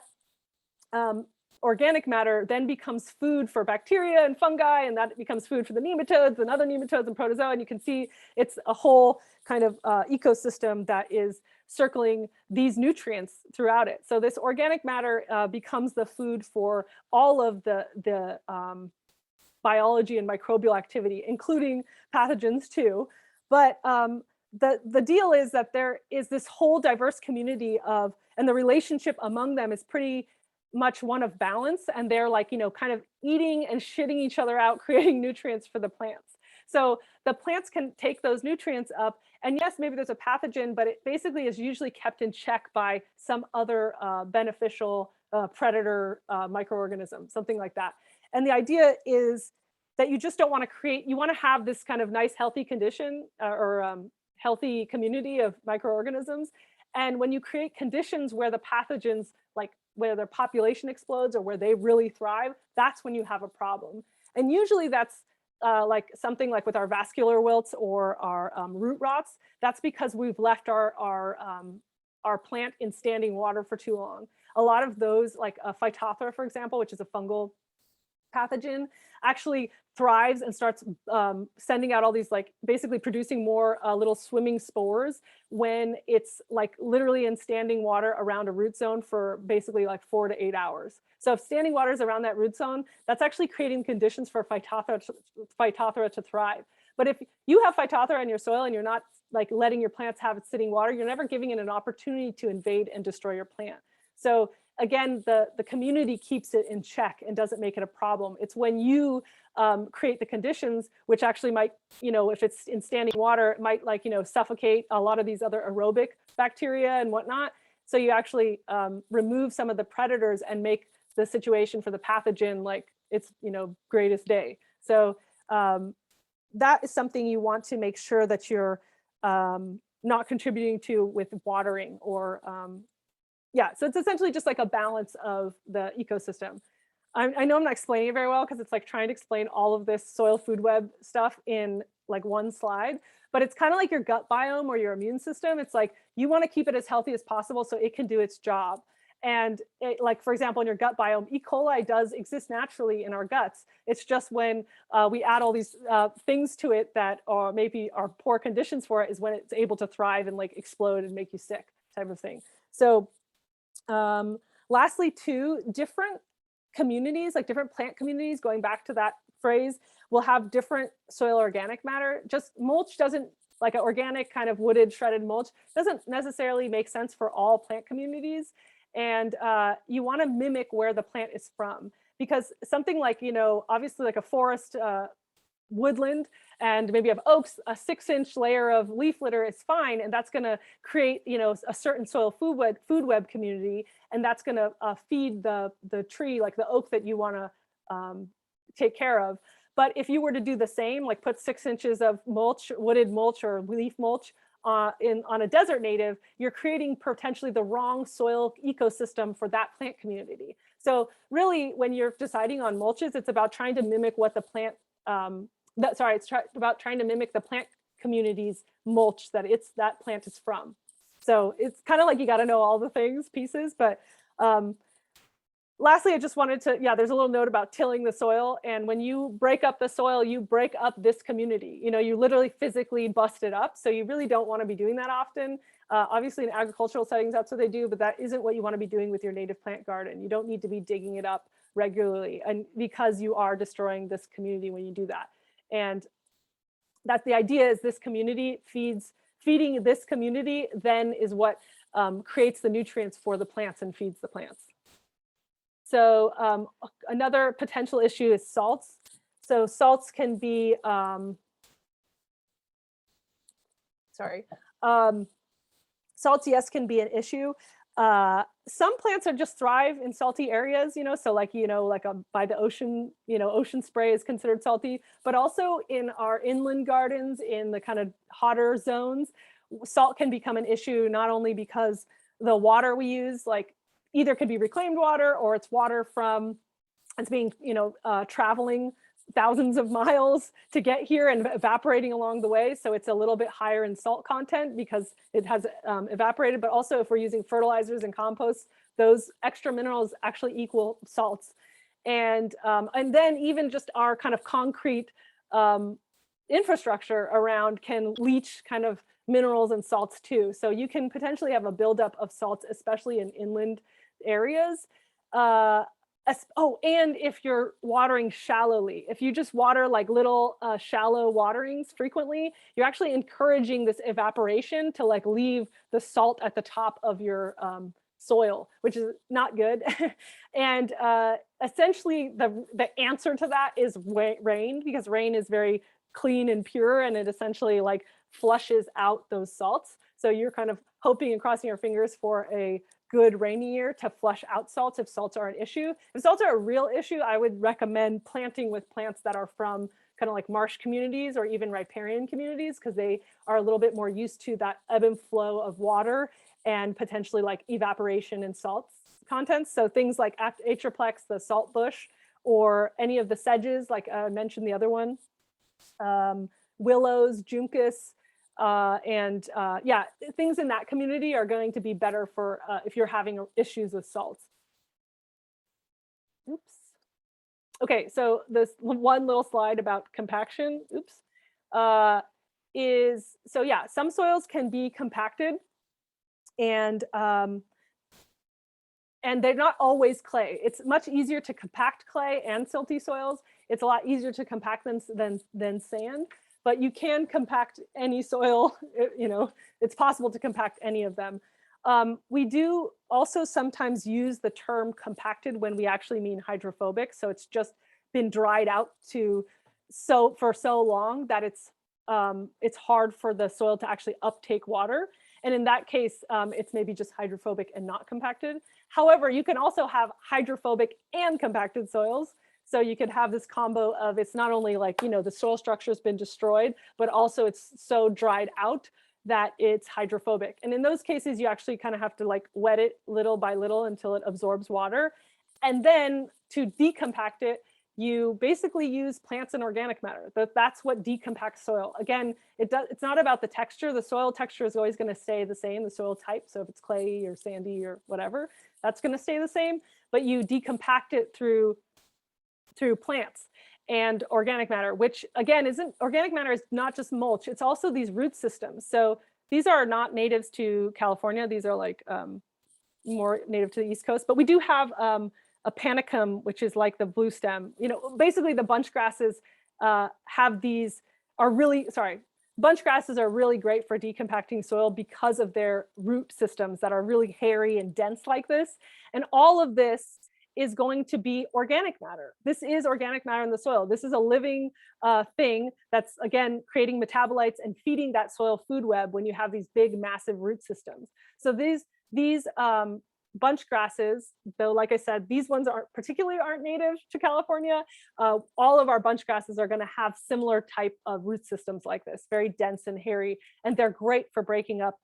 Speaker 1: organic matter then becomes food for bacteria and fungi, and that becomes food for the nematodes and other nematodes and protozoa. And you can see it's a whole kind of ecosystem that is circling these nutrients throughout it. So this organic matter becomes the food for all of the biology and microbial activity, including pathogens too. But the deal is that there is this whole diverse community of, and the relationship among them is pretty much one of balance. And they're like, kind of eating and shitting each other out, creating nutrients for the plants. So the plants can take those nutrients up, and yes, maybe there's a pathogen, but it basically is usually kept in check by some other beneficial predator microorganism, something like that. And the idea is that you just don't want to create, you want to have this kind of nice, healthy condition healthy community of microorganisms. And when you create conditions where the pathogens, like where their population explodes or where they really thrive, that's when you have a problem. And usually that's like something like with our vascular wilts or our root rots. That's because we've left our plant in standing water for too long. A lot of those, like Phytophthora, for example, which is a fungal pathogen, actually thrives and starts sending out all these, like basically producing more little swimming spores when it's like literally in standing water around a root zone for basically like 4 to 8 hours. So if standing water is around that root zone, that's actually creating conditions for Phytophthora to thrive. But if you have Phytophthora in your soil and you're not like letting your plants have it sitting water, you're never giving it an opportunity to invade and destroy your plant. So again, the community keeps it in check and doesn't make it a problem. It's when you create the conditions, which actually might, if it's in standing water, it might like, suffocate a lot of these other aerobic bacteria and whatnot. So you actually remove some of the predators and make the situation for the pathogen like its, greatest day. So that is something you want to make sure that you're not contributing to with watering or yeah, so it's essentially just like a balance of the ecosystem. I know I'm not explaining it very well because it's like trying to explain all of this soil food web stuff in like one slide, but it's kind of like your gut biome or your immune system. It's like you want to keep it as healthy as possible so it can do its job. And like, for example, in your gut biome, E. coli does exist naturally in our guts. It's just when we add all these things to it that are maybe are poor conditions for it is when it's able to thrive and like explode and make you sick type of thing. So lastly, too, different communities, like different plant communities, going back to that phrase, will have different soil organic matter. Just mulch doesn't, like an organic kind of wooded shredded mulch, doesn't necessarily make sense for all plant communities. And you want to mimic where the plant is from, because something like, obviously like a forest, woodland and maybe you have oaks, a 6-inch layer of leaf litter is fine, and that's going to create, you know, a certain soil food web community, and that's going to feed the tree, like the oak that you want to take care of. But if you were to do the same, like put 6 inches of mulch, wooded mulch or leaf mulch on a desert native, you're creating potentially the wrong soil ecosystem for that plant community. So really, when you're deciding on mulches, it's about trying to mimic what the plant, about trying to mimic the plant community's mulch that plant is from. So it's kind of like you got to know all the things, pieces, but lastly, I just wanted to, there's a little note about tilling the soil. And when you break up the soil, you break up this community. You know, you literally physically bust it up. So you really don't want to be doing that often. Obviously in agricultural settings, that's what they do, but that isn't what you want to be doing with your native plant garden. You don't need to be digging it up regularly, and because you are destroying this community when you do that. And that's the idea, is this community feeding this community then is what creates the nutrients for the plants and feeds the plants. So another potential issue is salts. So salts can be, salts, yes, can be an issue. Some plants are just thrive in salty areas, you know, so like, you know, like by the ocean, you know, ocean spray is considered salty, but also in our inland gardens, in the kind of hotter zones, salt can become an issue, not only because the water we use, like, either could be reclaimed water, or it's water from, it's being, you know, traveling thousands of miles to get here and evaporating along the way. So it's a little bit higher in salt content because it has evaporated, but also if we're using fertilizers and compost, those extra minerals actually equal salts. And then even just our kind of concrete infrastructure around can leach kind of minerals and salts too. So you can potentially have a buildup of salts, especially in inland areas. And if you're watering shallowly, if you just water like little shallow waterings frequently, you're actually encouraging this evaporation to like leave the salt at the top of your soil, which is not good. And essentially the answer to that is rain, because rain is very clean and pure, and it essentially like flushes out those salts. So you're kind of hoping and crossing your fingers for a good rainy year to flush out salts if salts are an issue. If salts are a real issue, I would recommend planting with plants that are from kind of like marsh communities or even riparian communities, because they are a little bit more used to that ebb and flow of water and potentially like evaporation and salts contents. So things like Atriplex, the salt bush, or any of the sedges, like I mentioned the other one, willows, juncus, things in that community are going to be better for if you're having issues with salts. Oops. Okay, so this one little slide about compaction, some soils can be compacted, and they're not always clay. It's much easier to compact clay and silty soils. It's a lot easier to compact them than sand. But you can compact any soil, you know, it's possible to compact any of them. We do also sometimes use the term compacted when we actually mean hydrophobic. So it's just been dried out for so long that it's hard for the soil to actually uptake water. And in that case, it's maybe just hydrophobic and not compacted. However, you can also have hydrophobic and compacted soils. So you could have this combo of, it's not only like, you know, the soil structure has been destroyed, but also it's so dried out that it's hydrophobic. And in those cases, you actually kind of have to like wet it little by little until it absorbs water. And then to decompact it, you basically use plants and organic matter. That's what decompacts soil. Again, it's not about the texture. The soil texture is always going to stay the same, the soil type. So if it's clayey or sandy or whatever, that's going to stay the same. But you decompact it through plants and organic matter, which again organic matter is not just mulch, it's also these root systems. So these are not natives to California. These are like more native to the East Coast, but we do have a panicum, which is like the blue stem. You know, basically the bunch grasses bunch grasses are really great for decompacting soil because of their root systems that are really hairy and dense like this. And all of this is going to be organic matter. This is organic matter in the soil. This is a living thing that's, again, creating metabolites and feeding that soil food web when you have these big, massive root systems. So these bunch grasses, though, like I said, these ones aren't native to California. All of our bunch grasses are going to have similar type of root systems like this, very dense and hairy, and they're great for breaking up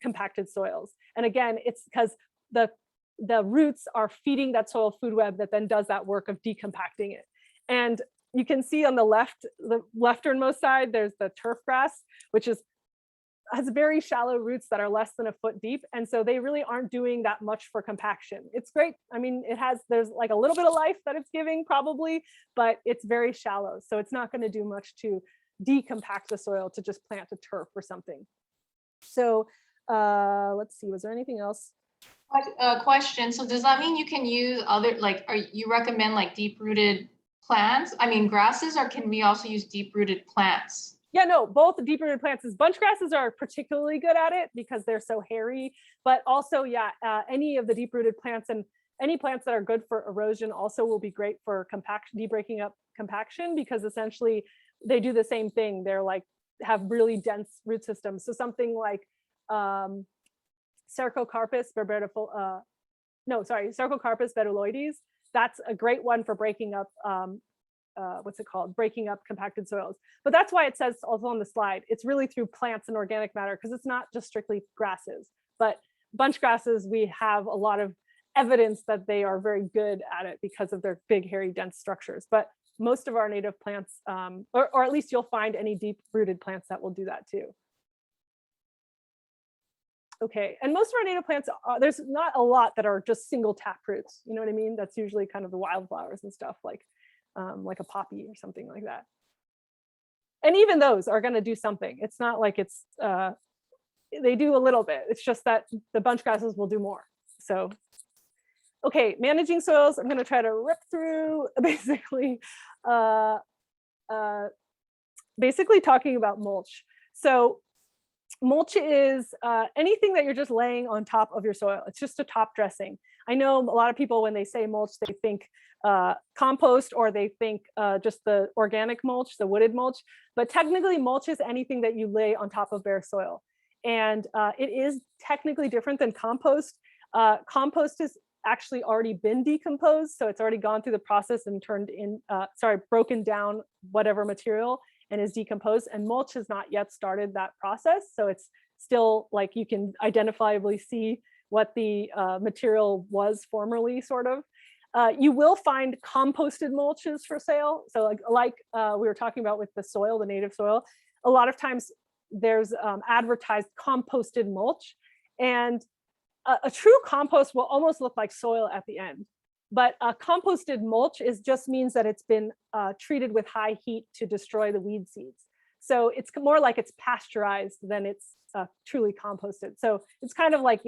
Speaker 1: compacted soils. And again, it's because the roots are feeding that soil food web that then does that work of decompacting it. And you can see on the lefternmost side, there's the turf grass, which has very shallow roots that are less than a foot deep. And so they really aren't doing that much for compaction. It's great. I mean, there's like a little bit of life that it's giving probably, but it's very shallow. So it's not going to do much to decompact the soil to just plant a turf or something. So let's see, was there anything else?
Speaker 6: Question. So does that mean you can use other, like, you recommend like deep rooted plants? I mean, grasses, or can we also use deep rooted plants?
Speaker 1: Yeah, no, both the deep rooted plants. Bunch grasses are particularly good at it because they're so hairy, but also, yeah, any of the deep rooted plants and any plants that are good for erosion also will be great for compaction, debreaking up compaction, because essentially they do the same thing. They're like, have really dense root systems. So something like Cercocarpus Cercocarpus betuloides, that's a great one for breaking up breaking up compacted soils. But that's why it says also on the slide, it's really through plants and organic matter, because it's not just strictly grasses. But bunch grasses, we have a lot of evidence that they are very good at it because of their big, hairy, dense structures. But most of our native plants, or at least you'll find any deep rooted plants that will do that too. Okay, and most of our native plants, there's not a lot that are just single tap roots. You know what I mean? That's usually kind of the wildflowers and stuff, like a poppy or something like that. And even those are going to do something. It's not like it's, they do a little bit. It's just that the bunch grasses will do more. So, okay, managing soils. I'm going to try to rip through basically talking about mulch. So mulch is anything that you're just laying on top of your soil. It's just a top dressing. I know a lot of people, when they say mulch, they think compost, or they think just the organic mulch, the wooded mulch. But technically, mulch is anything that you lay on top of bare soil. And it is technically different than compost. Compost has actually already been decomposed. So it's already gone through the process and broken down whatever material and is decomposed. And mulch has not yet started that process. So it's still like you can identifiably see what the material was formerly, sort of. You will find composted mulches for sale. So like we were talking about with the soil, the native soil, a lot of times there's advertised composted mulch, and a true compost will almost look like soil at the end. But composted mulch just means that it's been treated with high heat to destroy the weed seeds. So it's more like it's pasteurized than it's truly composted. So it's kind of like,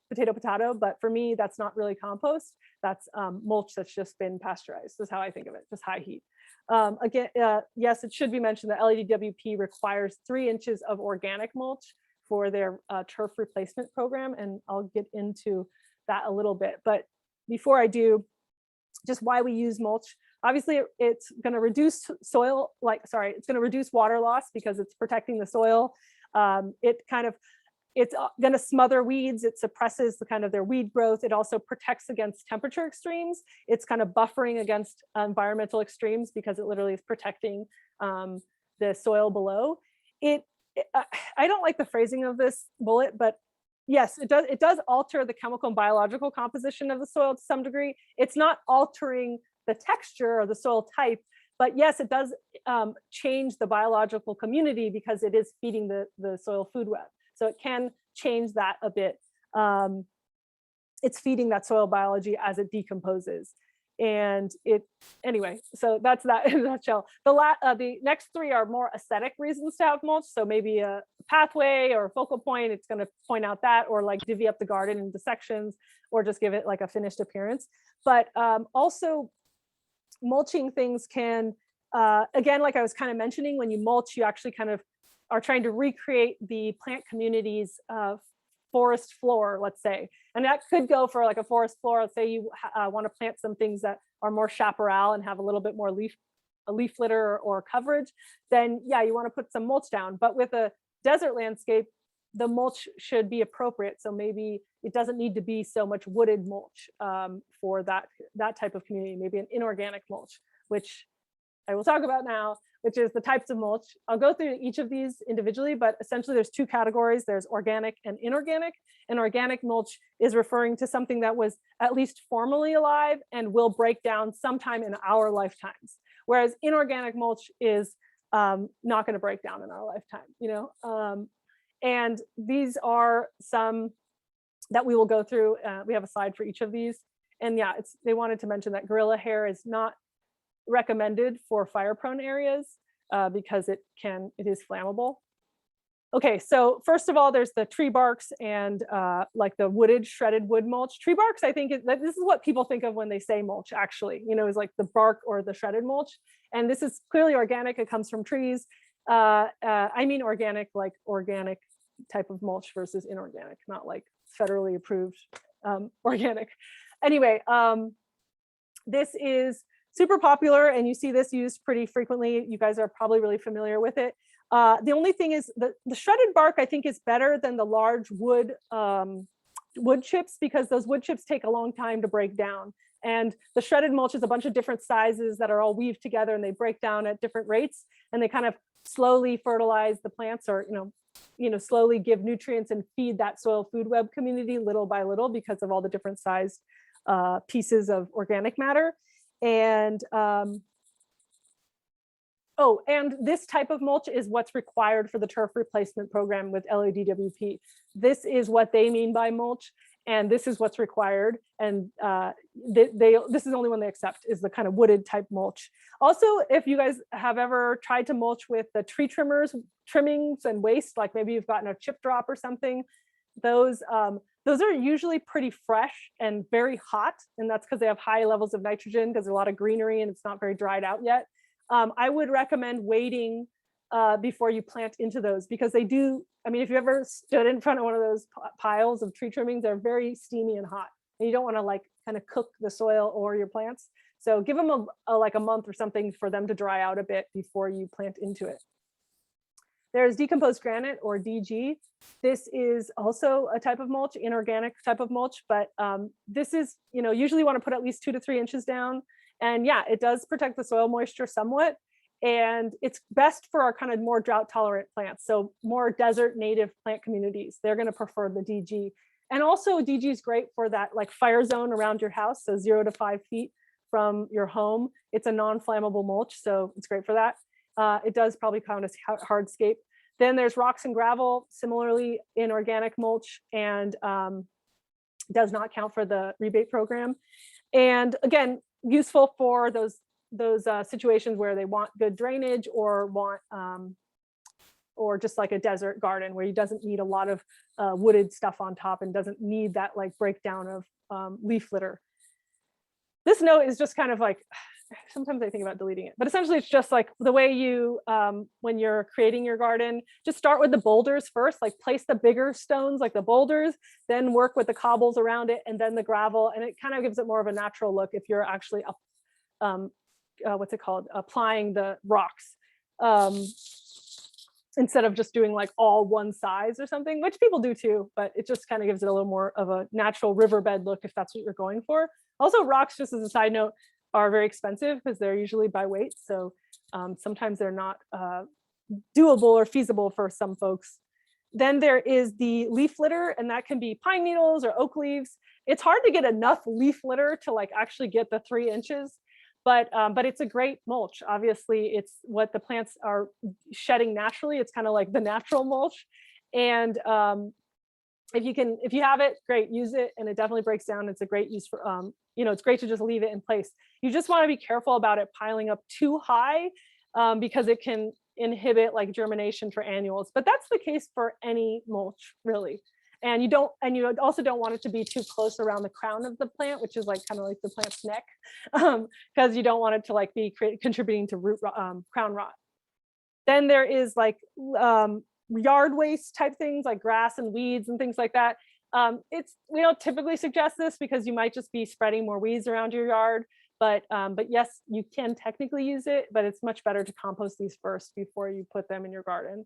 Speaker 1: potato, but for me, that's not really compost. That's mulch that's just been pasteurized. That's how I think of it, just high heat. Again, yes, it should be mentioned that LADWP requires 3 inches of organic mulch for their turf replacement program. And I'll get into that a little bit. But before I do, just why we use mulch. Obviously, it's going to reduce it's going to reduce water loss because it's protecting the soil. It's going to smother weeds. It suppresses their weed growth. It also protects against temperature extremes. It's kind of buffering against environmental extremes because it literally is protecting the soil below. I don't like the phrasing of this bullet, but yes, it does alter the chemical and biological composition of the soil to some degree. It's not altering the texture or the soil type, but yes, it does change the biological community because it is feeding the soil food web. So it can change that a bit. It's feeding that soil biology as it decomposes. And anyway, so that's that in a nutshell. The next 3 are more aesthetic reasons to have mulch. So maybe a pathway or a focal point, it's going to point out that, or like divvy up the garden into sections, or just give it like a finished appearance. But also mulching things can, again, like I was kind of mentioning, when you mulch, you actually kind of are trying to recreate the plant community's forest floor, let's say, and that could go for like a forest floor. Let's say you want to plant some things that are more chaparral and have a little bit more leaf litter or coverage, then yeah, you want to put some mulch down. But with a desert landscape, the mulch should be appropriate. So maybe it doesn't need to be so much wooded mulch for that type of community, maybe an inorganic mulch, which I will talk about now, which is the types of mulch. I'll go through each of these individually, but essentially there's two categories. There's organic and inorganic. And organic mulch is referring to something that was at least formerly alive and will break down sometime in our lifetimes. Whereas inorganic mulch is not going to break down in our lifetime, you know? And these are some that we will go through. We have a slide for each of these. And yeah, they wanted to mention that gorilla hair is not recommended for fire prone areas because it is flammable. Okay, so first of all, there's the tree barks and like the shredded wood mulch. Tree barks, I think this is what people think of when they say mulch, actually, you know, is like the bark or the shredded mulch. And this is clearly organic, it comes from trees. I mean organic, like organic type of mulch versus inorganic, not like federally approved organic. Anyway, this is super popular and you see this used pretty frequently. You guys are probably really familiar with it. The only thing is the shredded bark, I think, is better than the large wood chips because those wood chips take a long time to break down. And the shredded mulch is a bunch of different sizes that are all weaved together and they break down at different rates and they kind of slowly fertilize the plants or, slowly give nutrients and feed that soil food web community little by little because of all the different sized pieces of organic matter. And and this type of mulch is what's required for the turf replacement program with LADWP. This is what they mean by mulch, and this is what's required. And this is the only one they accept is the kind of wooded type mulch. Also, if you guys have ever tried to mulch with the tree trimmings and waste, like maybe you've gotten a chip drop or something, those are usually pretty fresh and very hot, and that's because they have high levels of nitrogen because there's a lot of greenery and it's not very dried out yet. I would recommend waiting before you plant into those because they do, if you ever stood in front of one of those piles of tree trimmings, they're very steamy and hot. And you don't want to like kind of cook the soil or your plants. So give them like a month or something for them to dry out a bit before you plant into it. There's decomposed granite or DG. This is also a type of mulch, inorganic type of mulch, but this is, usually you want to put at least 2 to 3 inches down. And yeah, it does protect the soil moisture somewhat. And it's best for our kind of more drought tolerant plants. So more desert native plant communities, they're going to prefer the DG. And also DG is great for that like fire zone around your house. So 0 to 5 feet from your home. It's a non-flammable mulch. So it's great for that. It does probably count as hardscape. Then there's rocks and gravel, similarly inorganic mulch, and does not count for the rebate program. And again, useful for those situations where they want good drainage or want or just like a desert garden where you doesn't need a lot of wooded stuff on top and doesn't need that like breakdown of leaf litter. This note is just kind of like, sometimes I think about deleting it, but essentially it's just like the way you, when you're creating your garden, just start with the boulders first, like place the bigger stones like the boulders, then work with the cobbles around it and then the gravel. And it kind of gives it more of a natural look if you're actually, applying the rocks instead of just doing like all one size or something, which people do too, but it just kind of gives it a little more of a natural riverbed look if that's what you're going for. Also, rocks, just as a side note, are very expensive because they're usually by weight. So sometimes they're not doable or feasible for some folks. Then there is the leaf litter, and that can be pine needles or oak leaves. It's hard to get enough leaf litter to like actually get the 3 inches, but it's a great mulch. Obviously, it's what the plants are shedding naturally. It's kind of like the natural mulch. And if you have it, great, use it. And it definitely breaks down. It's a great use for, it's great to just leave it in place. You just want to be careful about it piling up too high because it can inhibit like germination for annuals, but that's the case for any mulch really. And you also don't want it to be too close around the crown of the plant, which is like kind of like the plant's neck, because you don't want it to like be contributing to root crown rot. Then there is like yard waste type things like grass and weeds and things like that. We don't typically suggest this because you might just be spreading more weeds around your yard. But yes, you can technically use it, but it's much better to compost these first before you put them in your garden.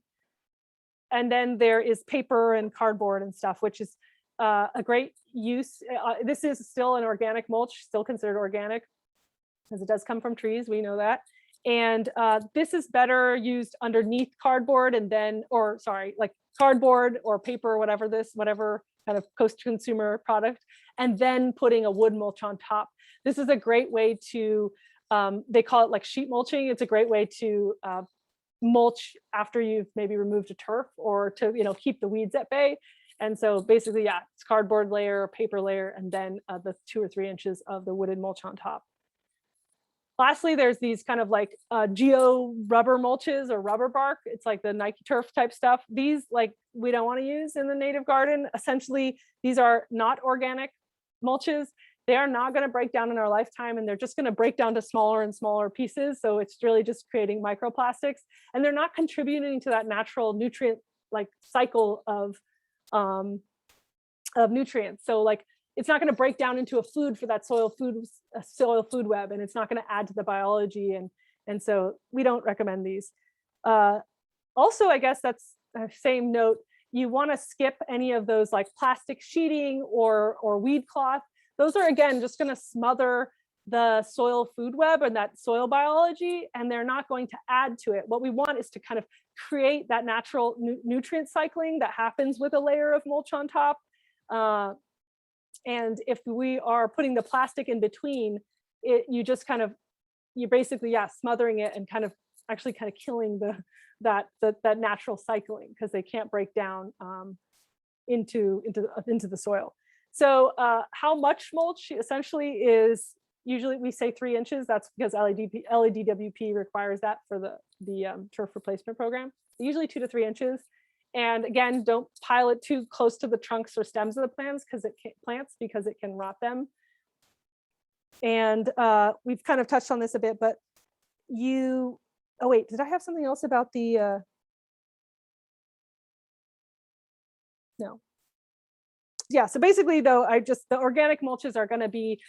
Speaker 1: And then there is paper and cardboard and stuff, which is a great use. This is still an organic mulch, still considered organic, because it does come from trees, we know that. And this is better used underneath cardboard and then, or sorry, like cardboard or paper, whatever kind of post-consumer product, and then putting a wood mulch on top. This is a great way to, they call it like sheet mulching. It's a great way to mulch after you've maybe removed a turf or to, keep the weeds at bay. And so basically, yeah, it's cardboard layer, paper layer, and then the 2 or 3 inches of the wooded mulch on top. Lastly, there's these kind of like geo rubber mulches or rubber bark. It's like the Nike turf type stuff. These we don't want to use in the native garden. Essentially, these are not organic mulches. They are not going to break down in our lifetime, and they're just going to break down to smaller and smaller pieces. So it's really just creating microplastics, and they're not contributing to that natural nutrient cycle of nutrients. So it's not going to break down into a food for that soil food web, and it's not going to add to the biology. And so we don't recommend these. Also, I guess that's the same note. You want to skip any of those plastic sheeting or weed cloth. Those are, again, just going to smother the soil food web and that soil biology, and they're not going to add to it. What we want is to kind of create that natural nutrient cycling that happens with a layer of mulch on top. And if we are putting the plastic in between, you're basically, smothering it and actually killing that natural cycling, because they can't break down into the soil. So how much mulch essentially is, usually we say 3 inches. That's because LADWP requires that for the turf replacement program. Usually 2 to 3 inches. And again, don't pile it too close to the trunks or stems of the plants because it can rot them. And we've kind of touched on this a bit, but oh wait, did I have something else about the, no. Yeah, so basically though, the organic mulches are gonna be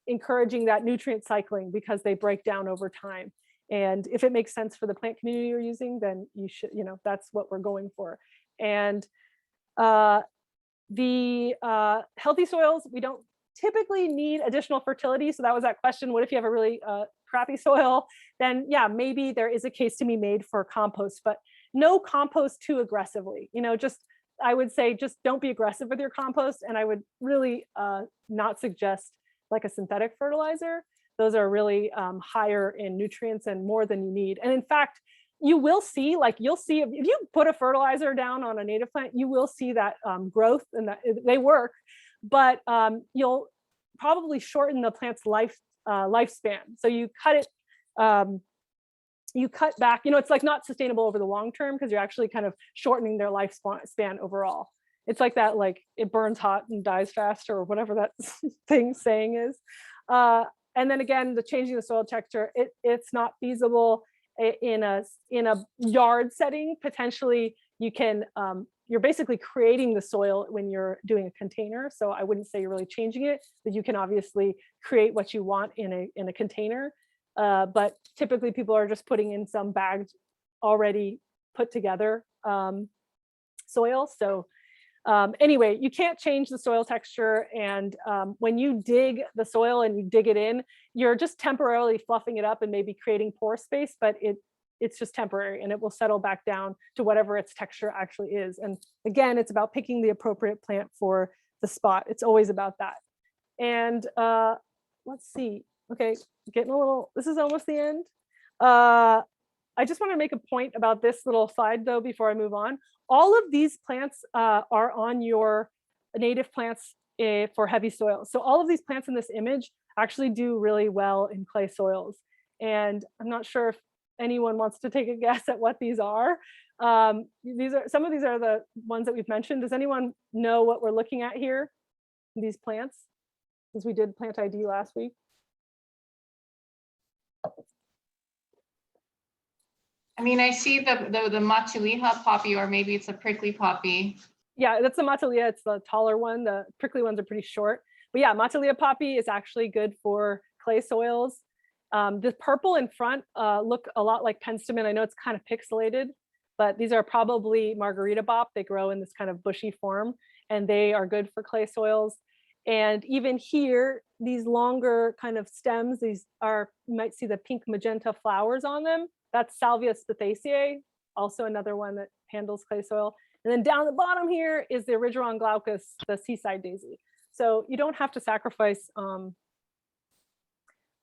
Speaker 1: encouraging that nutrient cycling because they break down over time. And if it makes sense for the plant community you're using, then you should, that's what we're going for. And the healthy soils, we don't typically need additional fertility. So that was that question. What if you have a really crappy soil? Then yeah, maybe there is a case to be made for compost, but no compost too aggressively. I would say just don't be aggressive with your compost. And I would really not suggest a synthetic fertilizer. Those are really higher in nutrients and more than you need. And in fact, you will see, you'll see if you put a fertilizer down on a native plant, you will see that growth, and that they work, but you'll probably shorten the plant's lifespan. So you cut it, you cut back, it's not sustainable over the long term because you're actually kind of shortening their lifespan overall. It's like that, it burns hot and dies fast, or whatever that saying is. And then again, the changing the soil texture, it's not feasible in a yard setting. Potentially, you're basically creating the soil when you're doing a container. So I wouldn't say you're really changing it, but you can obviously create what you want in a container. But typically, people are just putting in some bagged, already put together soil. So anyway, you can't change the soil texture. And when you dig the soil and you dig it in, you're just temporarily fluffing it up and maybe creating pore space, but it's just temporary, and it will settle back down to whatever its texture actually is. And again, it's about picking the appropriate plant for the spot. It's always about that. And let's see. Okay, this is almost the end. I just want to make a point about this little slide though, before I move on. All of these plants are on your native plants for heavy soils. So all of these plants in this image actually do really well in clay soils. And I'm not sure if anyone wants to take a guess at what these are. Some of these are the ones that we've mentioned. Does anyone know what we're looking at here? These plants, since we did plant ID last week.
Speaker 6: I mean, I see the Matuliha poppy, or maybe it's a prickly poppy.
Speaker 1: Yeah, that's a Matalia. It's the taller one. The prickly ones are pretty short. But yeah, Matalia poppy is actually good for clay soils. The purple in front look a lot like penstemon. I know it's kind of pixelated, but these are probably Margarita bop. They grow in this kind of bushy form, and they are good for clay soils. And even here, these longer kind of stems, these are, you might see the pink magenta flowers on them. That's Salvia stithaceae, also another one that handles clay soil. And then down the bottom here is the Erigeron glaucus, the seaside daisy. So you don't have to sacrifice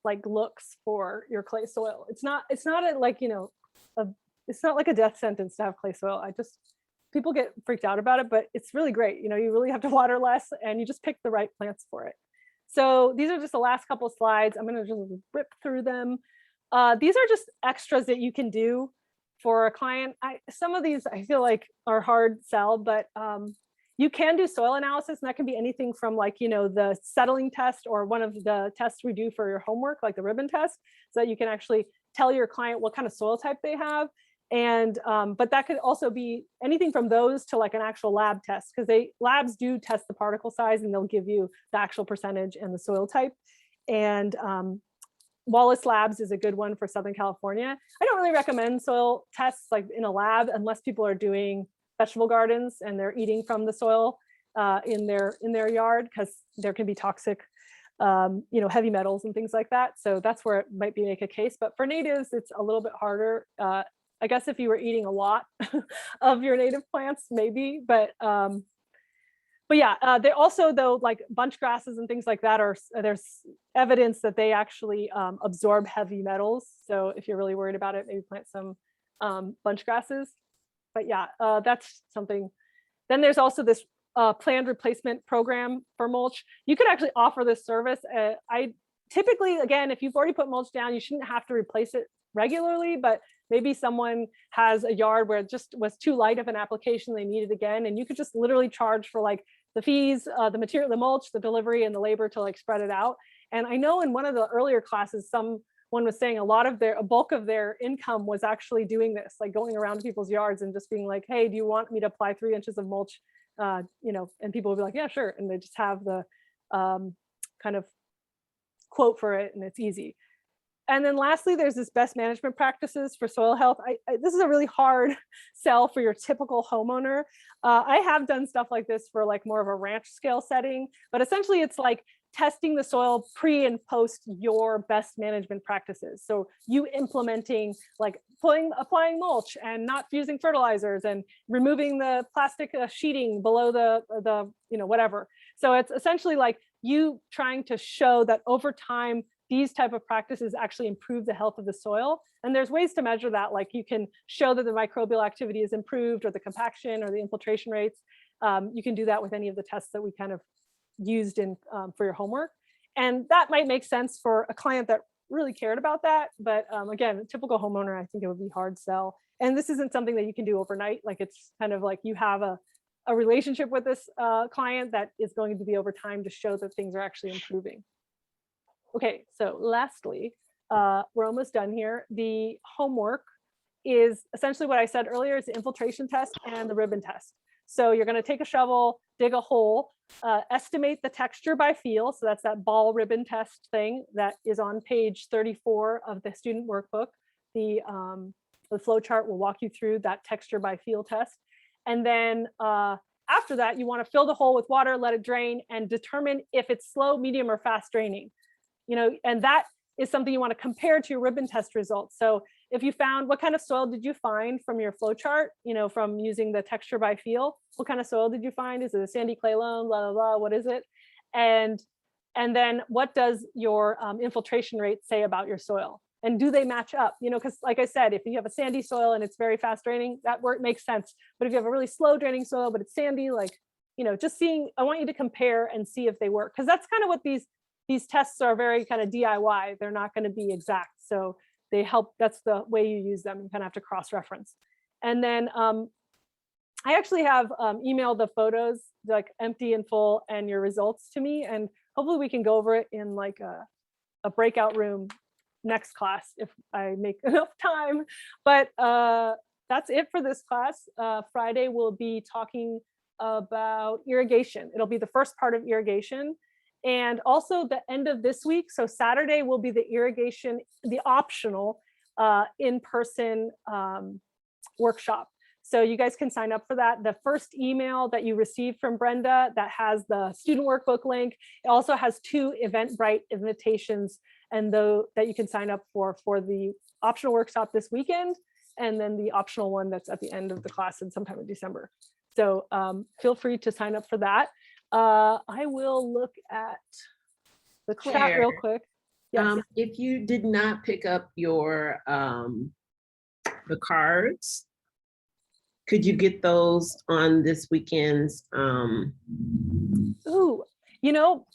Speaker 1: like looks for your clay soil. It's not like, you know, it's not like a death sentence to have clay soil. People get freaked out about it, but it's really great. You know, you really have to water less and you just pick the right plants for it. So these are just the last couple of slides. I'm gonna just rip through them. These are just extras that you can do for a client. Some of these I feel like are hard sell, but you can do soil analysis, and that can be anything from, like, you know, the settling test or one of the tests we do for your homework, like the ribbon test, so that you can actually tell your client what kind of soil type they have. And but that could also be anything from those to like an actual lab test, because labs do test the particle size and they'll give you the actual percentage and the soil type. And Wallace Labs is a good one for Southern California. I don't really recommend soil tests like in a lab unless people are doing vegetable gardens and they're eating from the soil in their yard, because there can be toxic you know, heavy metals and things like that. So that's where it might be make a case. But for natives, it's a little bit harder. I guess if you were eating a lot of your native plants, maybe, but yeah, they also, though, like bunch grasses and things like that there's evidence that they actually absorb heavy metals. So if you're really worried about it, maybe plant some bunch grasses. But yeah, that's something. Then there's also this planned replacement program for mulch. You could actually offer this service. I typically, again, if you've already put mulch down, you shouldn't have to replace it regularly, but maybe someone has a yard where it just was too light of an application, they need it again, and you could just literally charge for like the fees, the material, the mulch, the delivery, and the labor to like spread it out. And I know in one of the earlier classes, someone was saying a bulk of their income was actually doing this, like going around to people's yards and just being like, hey, do you want me to apply 3 inches of mulch? You know, and people will be like, yeah, sure. And they just have the kind of quote for it, and it's easy. And then lastly, there's this best management practices for soil health. This is a really hard sell for your typical homeowner. I have done stuff like this for like more of a ranch scale setting, but essentially it's like testing the soil pre and post your best management practices. So you implementing, like applying mulch and not using fertilizers and removing the plastic sheeting below the you know, whatever. So it's essentially like you trying to show that over time, these type of practices actually improve the health of the soil. And there's ways to measure that, like you can show that the microbial activity is improved, or the compaction or the infiltration rates. You can do that with any of the tests that we kind of used in for your homework. And that might make sense for a client that really cared about that. But again, a typical homeowner, I think it would be hard sell. And this isn't something that you can do overnight. Like it's kind of like you have a relationship with this client that is going to be over time to show that things are actually improving. Okay, so lastly, we're almost done here. The homework is essentially what I said earlier, is the infiltration test and the ribbon test. So you're gonna take a shovel, dig a hole, estimate the texture by feel. So that's that ball ribbon test thing that is on page 34 of the student workbook. The flow chart will walk you through that texture by feel test. And then after that, you wanna fill the hole with water, let it drain, and determine if it's slow, medium, or fast draining. You know, and that is something you want to compare to your ribbon test results. So if you found, what kind of soil did you find from your flow chart, you know, from using the texture by feel? What kind of soil did you find? Is it a sandy clay loam, blah, blah, blah, what is it? And then what does your infiltration rate say about your soil? And do they match up? You know, because like I said, if you have a sandy soil and it's very fast draining, that work makes sense. But if you have a really slow draining soil, but it's sandy, like, you know, just seeing, I want you to compare and see if they work. Because that's kind of what these tests are, very kind of DIY. They're not going to be exact. So they help, that's the way you use them. You kind of have to cross-reference. And then I actually have emailed the photos, like empty and full, and your results to me. And hopefully we can go over it in like a breakout room next class if I make enough time. But that's it for this class. Friday we'll be talking about irrigation. It'll be the first part of irrigation. And also the end of this week. So Saturday will be the irrigation, the optional in-person workshop. So you guys can sign up for that. The first email that you received from Brenda that has the student workbook link, it also has 2 Eventbrite invitations and that you can sign up for the optional workshop this weekend, and then the optional one that's at the end of the class and sometime in December. So feel free to sign up for that. I will look at the chat real
Speaker 9: Claire,
Speaker 1: quick. Yes.
Speaker 9: if you did not pick up your the cards, could you get those on this weekend's?
Speaker 1: Ooh, you know,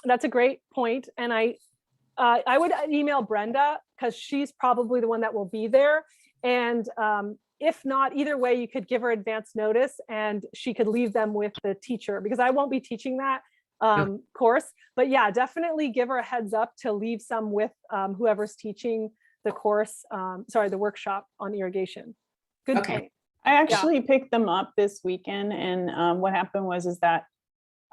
Speaker 1: that's a great point. And I would email Brenda because she's probably the one that will be there. And if not, either way, you could give her advance notice and she could leave them with the teacher, because I won't be teaching that course. But yeah, definitely give her a heads up to leave some with whoever's teaching the course, the workshop on irrigation. Good
Speaker 9: Okay.
Speaker 1: point.
Speaker 4: I actually picked them up this weekend, and what happened was that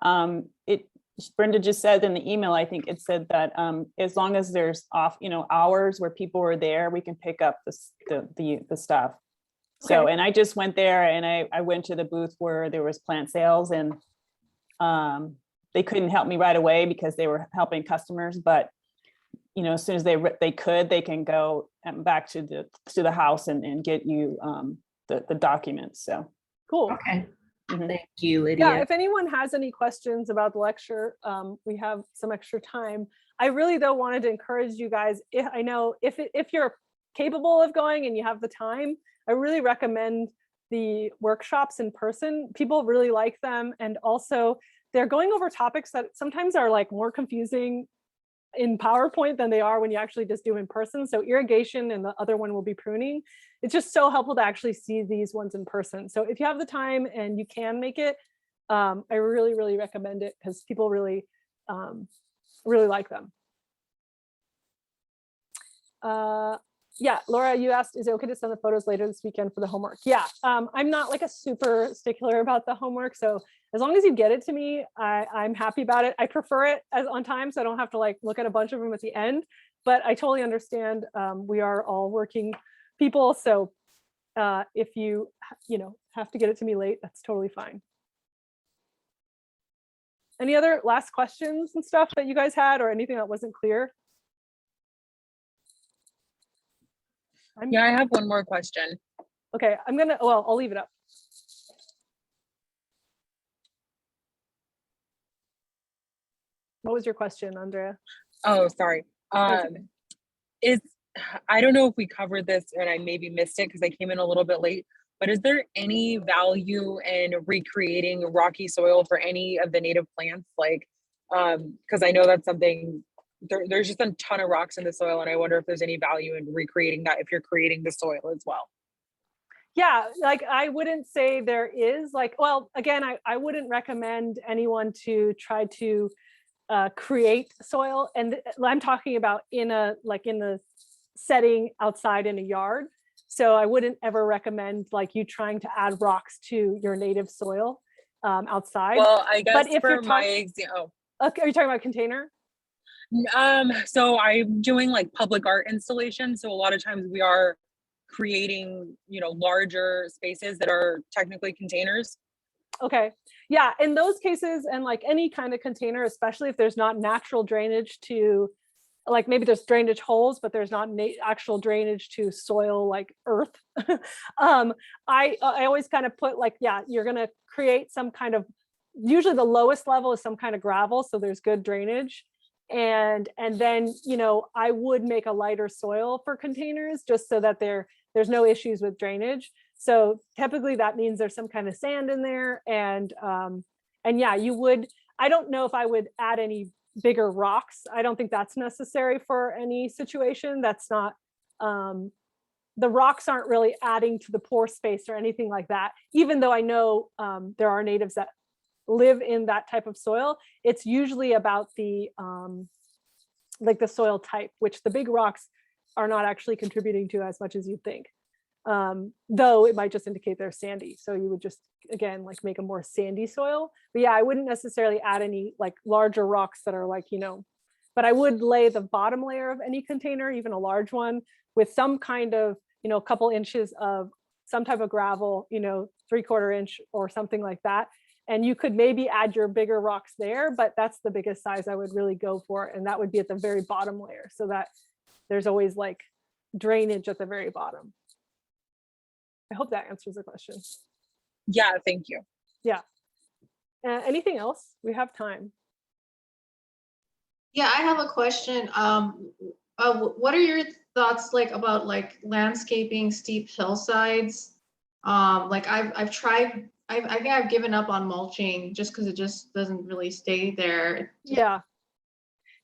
Speaker 4: Brenda just said in the email, I think it said that as long as there's hours where people were there, we can pick up the stuff. So,
Speaker 1: Okay.
Speaker 4: and I just went there and I went to the booth where there was plant sales, and they couldn't help me right away because they were helping customers, but as soon as they can go back to the house and get you the documents. So
Speaker 1: Cool.
Speaker 9: Okay.
Speaker 4: Mhm.
Speaker 9: Thank you, Lydia.
Speaker 1: Yeah, if anyone has any questions about the lecture, we have some extra time. I really though wanted to encourage you guys, if you're capable of going and you have the time, I really recommend the workshops in person. People really like them. And also they're going over topics that sometimes are like more confusing in PowerPoint than they are when you actually just do in person. So irrigation and the other one will be pruning. It's just so helpful to actually see these ones in person. So if you have the time and you can make it, I really, really recommend it because people really, really like them. Yeah, Laura, you asked, is it okay to send the photos later this weekend for the homework? Yeah, I'm not like a super stickler about the homework. So as long as you get it to me, I'm happy about it. I prefer it on time so I don't have to like look at a bunch of them at the end, but I totally understand. We are all working people. So if you have to get it to me late, that's totally fine. Any other last questions and stuff that you guys had or anything that wasn't clear?
Speaker 7: Yeah, I have one more question.
Speaker 1: Okay, I'll leave it up. What was your question, Andrea?
Speaker 7: Oh, sorry.
Speaker 1: That's okay.
Speaker 7: I don't know if we covered this and I maybe missed it because I came in a little bit late, but is there any value in recreating rocky soil for any of the native plants? Because I know that's something, there's just a ton of rocks in the soil, and I wonder if there's any value in recreating that if you're creating the soil as well.
Speaker 1: Yeah, like I wouldn't say there is again, I wouldn't recommend anyone to try to create soil. And I'm talking about in the setting outside in a yard. So I wouldn't ever recommend you trying to add rocks to your native soil outside.
Speaker 7: Well, I guess
Speaker 1: if
Speaker 7: for
Speaker 1: you're
Speaker 7: my example,
Speaker 1: okay, are you talking about container?
Speaker 7: So I'm doing public art installations. So a lot of times we are creating, larger spaces that are technically containers.
Speaker 1: Okay. Yeah. In those cases, and any kind of container, especially if there's not natural drainage to, maybe there's drainage holes, but there's not actual drainage to soil like earth. I always kind of put you're going to create some kind of, usually the lowest level is some kind of gravel. So there's good drainage. And then, I would make a lighter soil for containers just so that there's no issues with drainage. So typically that means there's some kind of sand in there. And yeah, I don't know if I would add any bigger rocks. I don't think that's necessary for any situation. That's not, the rocks aren't really adding to the pore space or anything like that. Even though I know there are natives that live in that type of soil, it's usually about the like the soil type, which the big rocks are not actually contributing to as much as you'd think. Though it might just indicate they're sandy. So you would just, again, like make a more sandy soil. But yeah, I wouldn't necessarily add any like larger rocks that are like, but I would lay the bottom layer of any container, even a large one, with some kind of, a couple inches of some type of gravel, 3/4 inch or something like that. And you could maybe add your bigger rocks there, but that's the biggest size I would really go for. And that would be at the very bottom layer, so that there's always like drainage at the very bottom. I hope that answers the question.
Speaker 7: Yeah, thank you.
Speaker 1: Yeah. Anything else? We have time.
Speaker 6: Yeah, I have a question. What are your thoughts like about like landscaping steep hillsides? Like I've tried. I think I've given up on mulching just because it just doesn't really stay there.
Speaker 1: Yeah.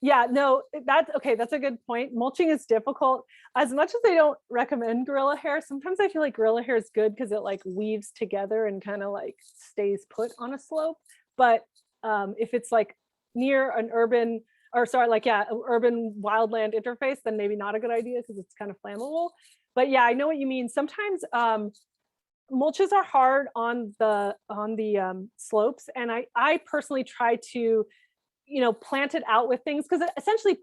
Speaker 1: Yeah, no, that's okay. That's a good point. Mulching is difficult. As much as I don't recommend gorilla hair, sometimes I feel like gorilla hair is good because it like weaves together and kind of like stays put on a slope. But if it's like near an urban urban wildland interface, then maybe not a good idea because it's kind of flammable. But yeah, I know what you mean. Sometimes mulches are hard on the slopes, and I personally try to plant it out with things, because essentially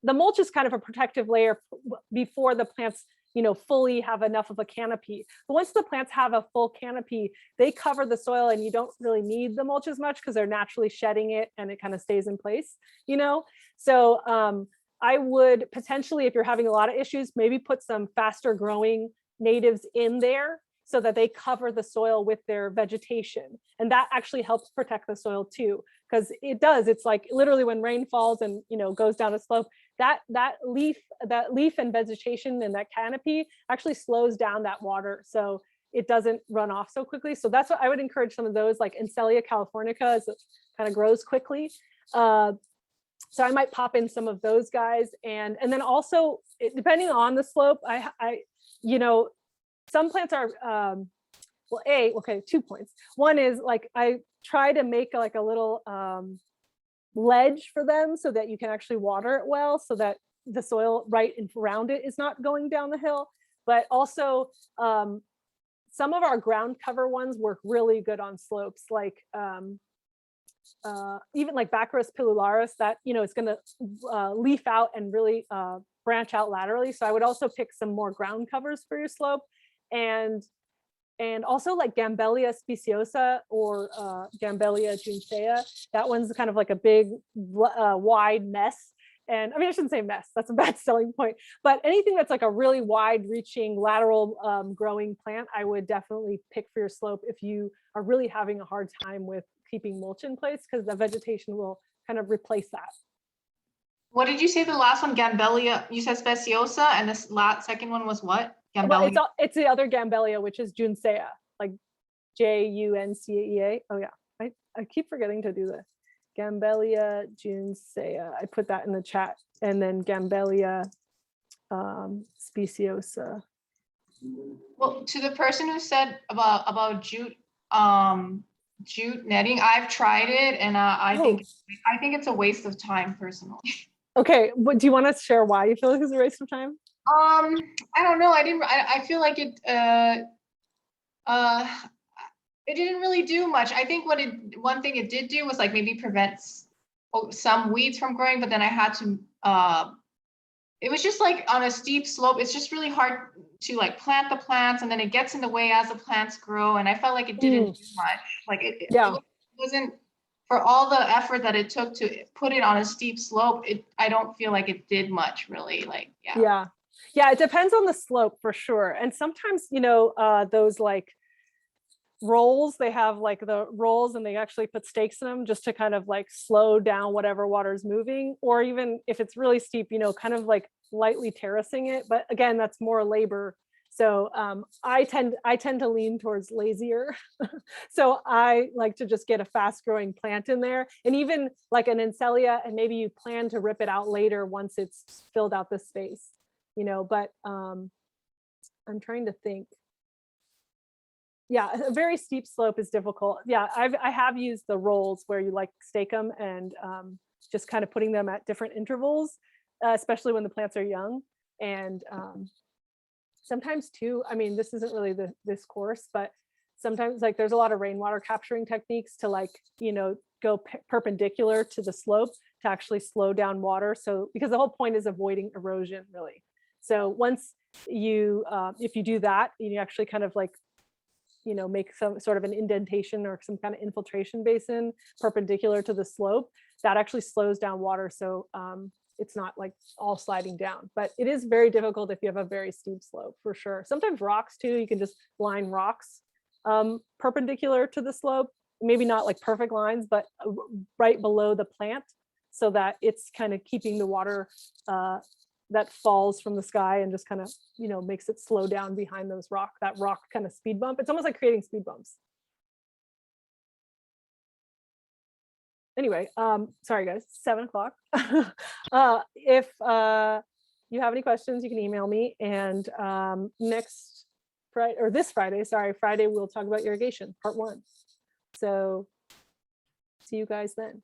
Speaker 1: the mulch is kind of a protective layer before the plants fully have enough of a canopy. But once the plants have a full canopy, they cover the soil and you don't really need the mulch as much because they're naturally shedding it and it kind of stays in place, So I would potentially, if you're having a lot of issues, maybe put some faster growing natives in there so that they cover the soil with their vegetation. And that actually helps protect the soil too, because it's like literally when rain falls and goes down a slope, that leaf and vegetation and that canopy actually slows down that water, so it doesn't run off so quickly. So that's what I would encourage. Some of those, like Encelia californica, kind of grows quickly. So I might pop in some of those guys, and then also depending on the slope, some plants are, 2 points. One is like, I try to make like a little ledge for them so that you can actually water it well, so that the soil right around it is not going down the hill. But also some of our ground cover ones work really good on slopes, like even like Baccharis pilularis, that it's going to leaf out and really branch out laterally. So I would also pick some more ground covers for your slope. And also like Gambelia speciosa or Gambelia juncea. That one's kind of like a big wide mess. And I mean, I shouldn't say mess, that's a bad selling point, but anything that's like a really wide reaching lateral growing plant, I would definitely pick for your slope if you are really having a hard time with keeping mulch in place, because the vegetation will kind of replace that.
Speaker 6: What did you say the last one? Gambelia, you said speciosa, and this second one was what?
Speaker 1: Well, it's the other Gambelia, which is Juncea, like Juncea. Oh yeah, I keep forgetting to do this. Gambelia Juncea. I put that in the chat, and then Gambelia speciosa.
Speaker 6: Well, to the person who said about jute netting, I've tried it, and I think it's a waste of time personally.
Speaker 1: Okay, but do you want to share why you feel like it's a waste of time?
Speaker 6: I don't know. I feel like it didn't really do much. I think one thing it did do was like maybe prevent some weeds from growing, but then I had to it was just like on a steep slope, it's just really hard to like plant the plants, and then it gets in the way as the plants grow, and I felt like it didn't do much. Like it wasn't, for all the effort that it took to put it on a steep slope, I don't feel like it did much really. Like
Speaker 1: yeah, it depends on the slope for sure. And sometimes those like rolls, they have like the rolls and they actually put stakes in them just to kind of like slow down whatever water's moving, or even if it's really steep, kind of like lightly terracing it. But again, that's more labor. So I tend to lean towards lazier. So I like to just get a fast growing plant in there, and even like an Encelia, and maybe you plan to rip it out later once it's filled out the space, but I'm trying to think. Yeah, a very steep slope is difficult. Yeah, I have used the rolls where you like stake them, and just kind of putting them at different intervals, especially when the plants are young. And sometimes too, I mean, this isn't really this course, but sometimes like there's a lot of rainwater capturing techniques to like, you know, go perpendicular to the slope to actually slow down water. So, because the whole point is avoiding erosion really. So once you, if you do that, you actually kind of like, you know, make some sort of an indentation or some kind of infiltration basin perpendicular to the slope, that actually slows down water. So it's not like all sliding down, but it is very difficult if you have a very steep slope for sure. Sometimes rocks too, you can just line rocks perpendicular to the slope, maybe not like perfect lines, but right below the plant so that it's kind of keeping the water that falls from the sky and just kind of, you know, makes it slow down behind those that rock kind of speed bump. It's almost like creating speed bumps. Anyway, sorry guys, 7 o'clock. If you have any questions, you can email me. And next Friday, or this Friday, sorry, Friday, we'll talk about irrigation, part 1. So see you guys then.